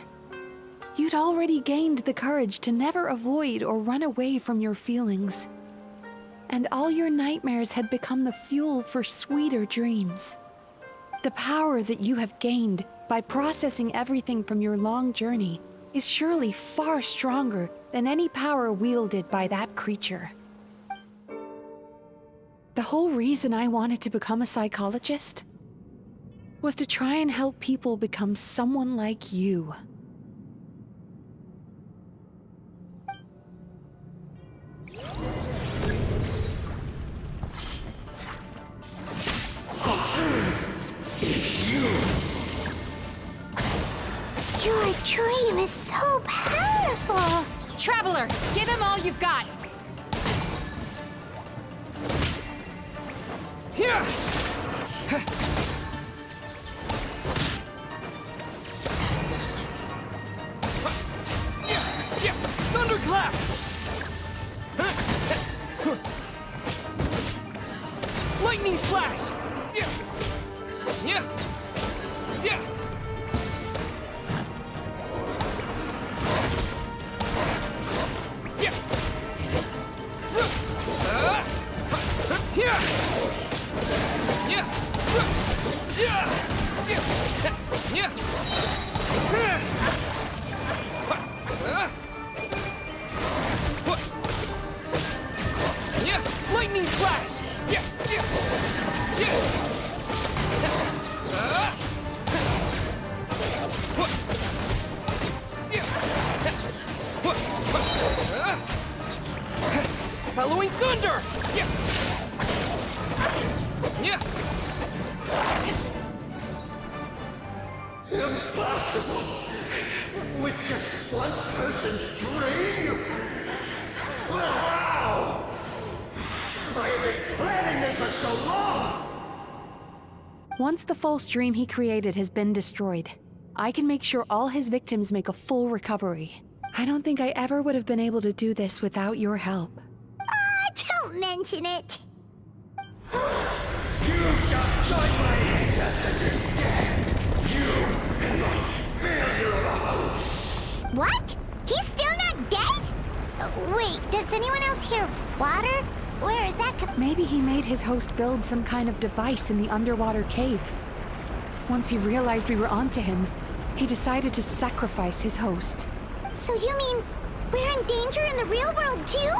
you'd already gained the courage to never avoid or run away from your feelings. And all your nightmares had become the fuel for sweeter dreams. The power that you have gained by processing everything from your long journey is surely far stronger than any power wielded by that creature. The whole reason I wanted to become a psychologist was to try and help people become someone like you. It's you! Your dream is so powerful! Traveler, give him all you've got! Here! Thunderclap! Lightning slash! Lightning slash! Bellowing thunder! Yeah. Impossible! With just one person's dream? But how? I have been planning this for so long! Once the false dream he created has been destroyed, I can make sure all his victims make a full recovery. I don't think I ever would have been able to do this without your help. Don't mention it. You shall join my ancestors in death! You and my failure of a host! What? He's still not dead? Wait, does anyone else hear water? Where is that Maybe he made his host build some kind of device in the underwater cave. Once he realized we were onto him, he decided to sacrifice his host. So you mean we're in danger in the real world too?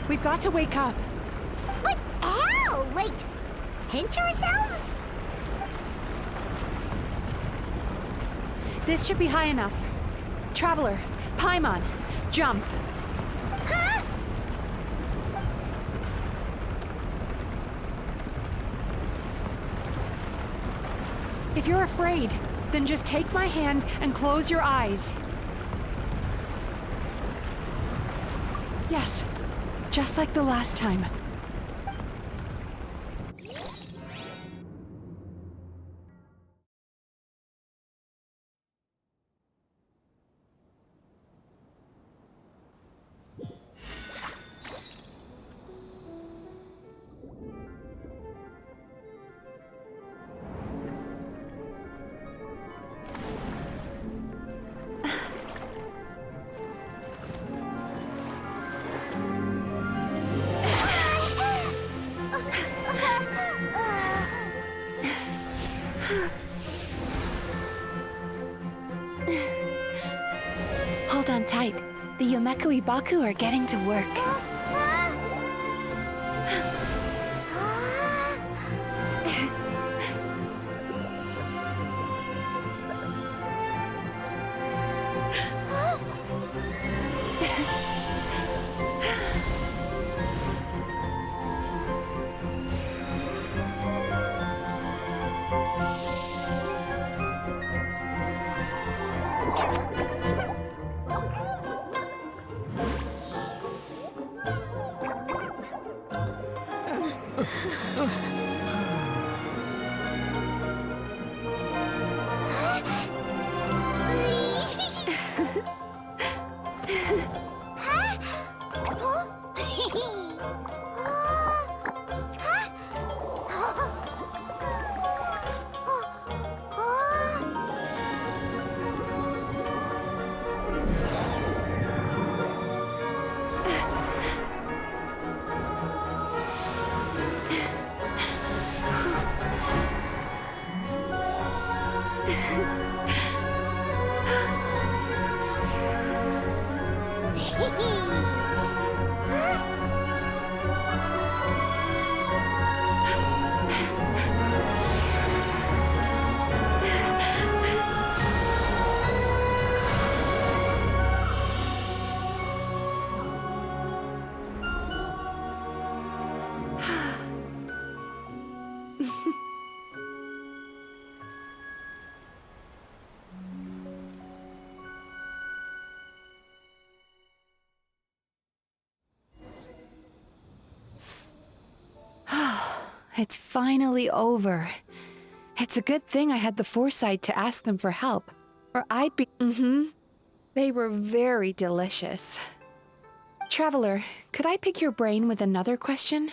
We've got to wake up. But how? Like, pinch ourselves? This should be high enough. Traveler, Paimon, jump. Huh? If you're afraid, then just take my hand and close your eyes. Yes, just like the last time. Hold on tight. The Yumemizuki are getting to work. It's finally over. It's a good thing I had the foresight to ask them for help, or I'd be— They were very delicious. Traveler, could I pick your brain with another question?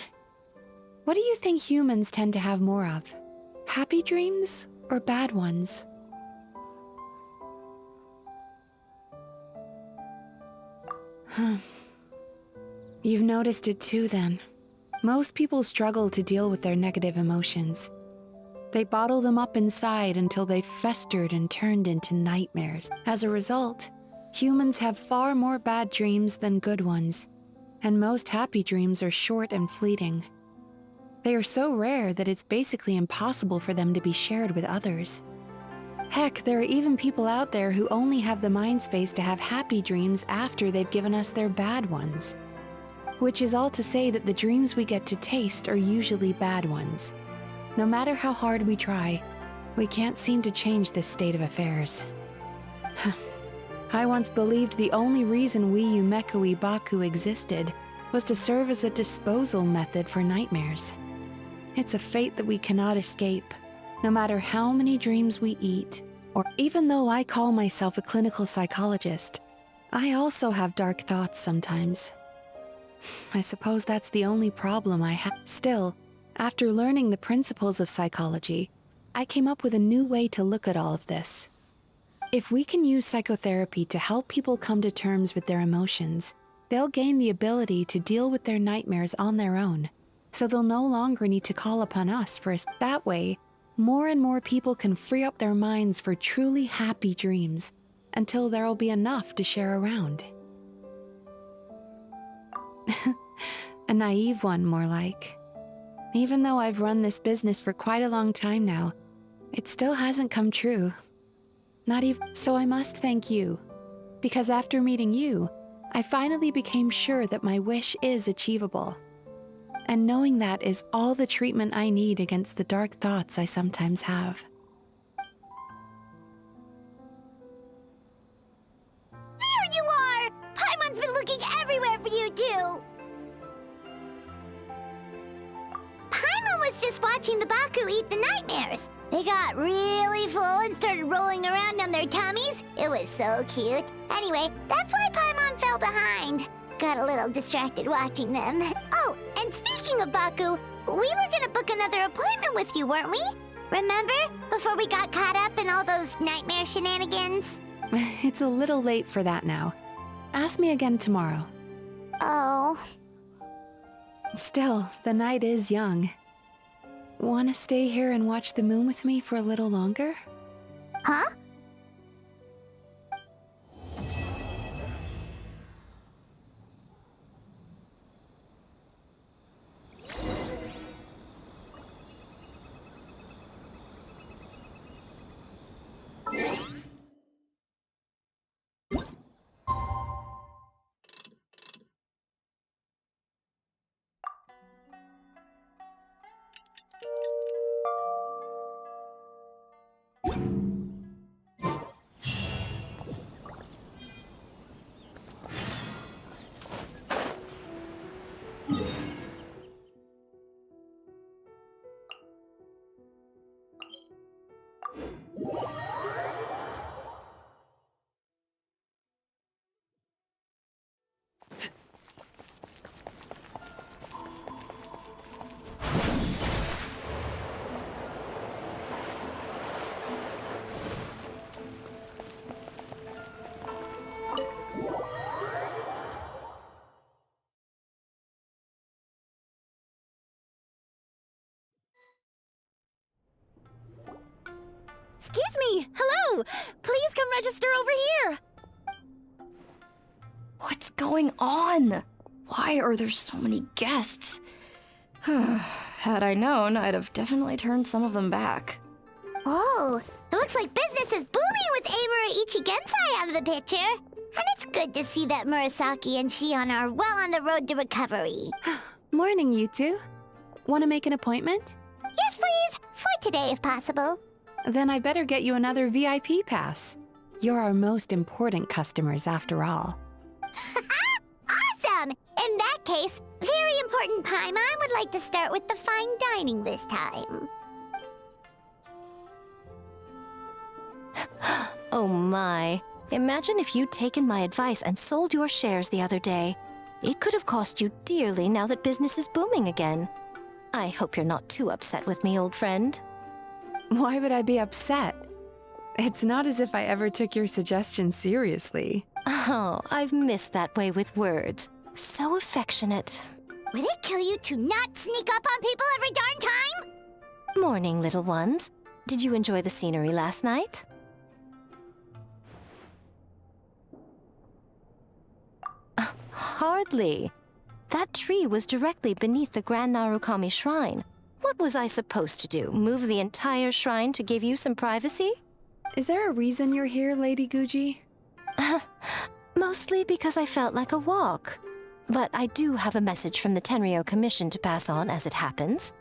What do you think humans tend to have more of? Happy dreams or bad ones? You've noticed it too, then. Most people struggle to deal with their negative emotions. They bottle them up inside until they've festered and turned into nightmares. As a result, humans have far more bad dreams than good ones, and most happy dreams are short and fleeting. They are so rare that it's basically impossible for them to be shared with others. Heck, there are even people out there who only have the mind space to have happy dreams after they've given us their bad ones. Which is all to say that the dreams we get to taste are usually bad ones. No matter how hard we try, we can't seem to change this state of affairs. I once believed the only reason we Yumemizuki Baku existed was to serve as a disposal method for nightmares. It's a fate that we cannot escape, no matter how many dreams we eat, or even though I call myself a clinical psychologist, I also have dark thoughts sometimes. I suppose that's the only problem I have. Still, after learning the principles of psychology, I came up with a new way to look at all of this. If we can use psychotherapy to help people come to terms with their emotions, they'll gain the ability to deal with their nightmares on their own, so they'll no longer need to call upon us for us. That way, more and more people can free up their minds for truly happy dreams, until there'll be enough to share around. A naive one, more like. Even though I've run this business for quite a long time now, it still hasn't come true. Not even. So I must thank you, because after meeting you, I finally became sure that my wish is achievable. And knowing that is all the treatment I need against the dark thoughts I sometimes have. There you are! Paimon's been looking everywhere for you, too! Paimon was just watching the Baku eat the nightmares. They got really full and started rolling around on their tummies. It was so cute. Anyway, that's why Paimon fell behind. Got a little distracted watching them. Oh, and speaking of Baku, we were gonna book another appointment with you, weren't we? Remember? Before we got caught up in all those nightmare shenanigans? It's a little late for that now. Ask me again tomorrow. Oh. Still, the night is young. Wanna stay here and watch the moon with me for a little longer? Huh? Excuse me! Hello! Please come register over here! What's going on? Why are there so many guests? Had I known, I'd have definitely turned some of them back. Oh, it looks like business is booming with Amura Ichigensai out of the picture. And it's good to see that Murasaki and Shion are well on the road to recovery. Morning, you two. Want to make an appointment? Yes, please. For today, if possible. Then I better get you another VIP pass. You're our most important customers, after all. Awesome! In that case, very important Paimon would like to start with the fine dining this time. Oh my. Imagine if you'd taken my advice and sold your shares the other day. It could have cost you dearly now that business is booming again. I hope you're not too upset with me, old friend. Why would I be upset? It's not as if I ever took your suggestion seriously. Oh, I've missed that way with words. So affectionate. Would it kill you to not sneak up on people every darn time? Morning, little ones. Did you enjoy the scenery last night? Hardly. That tree was directly beneath the Grand Narukami Shrine. What was I supposed to do? Move the entire shrine to give you some privacy? Is there a reason you're here, Lady Guji? Mostly because I felt like a walk. But I do have a message from the Tenryo Commission to pass on as it happens.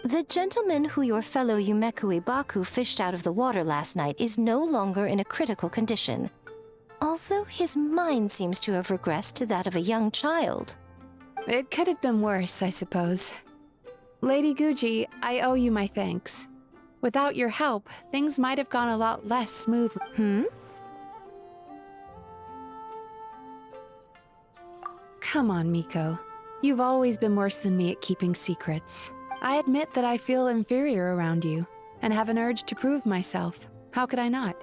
The gentleman who your fellow Yumekui Baku fished out of the water last night is no longer in a critical condition, although his mind seems to have regressed to that of a young child. It could have been worse, I suppose. Lady Guji, I owe you my thanks. Without your help, things might have gone a lot less smoothly. Come on, Miko. You've always been worse than me at keeping secrets. I admit that I feel inferior around you, and have an urge to prove myself. How could I not?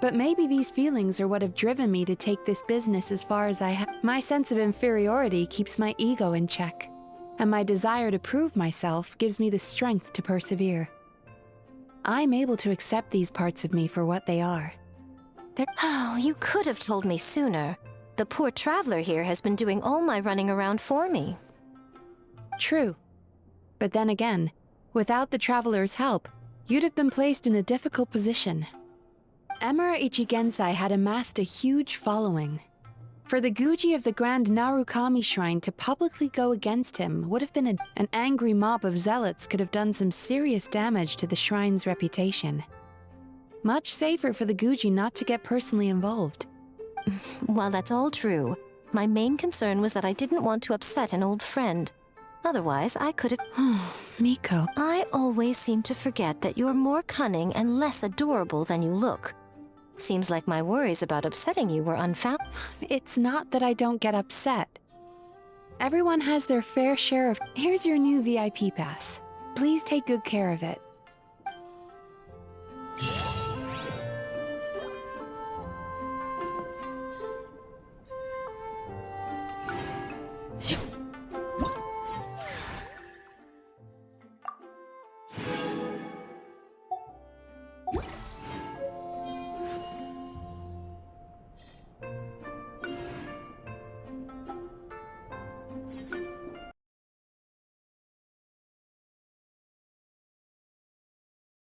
But maybe these feelings are what have driven me to take this business as far as I have. My sense of inferiority keeps my ego in check, and my desire to prove myself gives me the strength to persevere. I'm able to accept these parts of me for what they are. Oh, you could have told me sooner. The poor traveler here has been doing all my running around for me. True. But then again, without the traveler's help, you'd have been placed in a difficult position. Emura Ichigensai had amassed a huge following. For the Guji of the Grand Narukami Shrine to publicly go against him would have been an angry mob of zealots could have done some serious damage to the shrine's reputation. Much safer for the Guji not to get personally involved. While that's all true, my main concern was that I didn't want to upset an old friend. Otherwise, I could have... Miko. I always seem to forget that you're more cunning and less adorable than you look. Seems like my worries about upsetting you were unfounded. It's not that I don't get upset. Everyone has their fair share of... Here's your new VIP pass. Please take good care of it.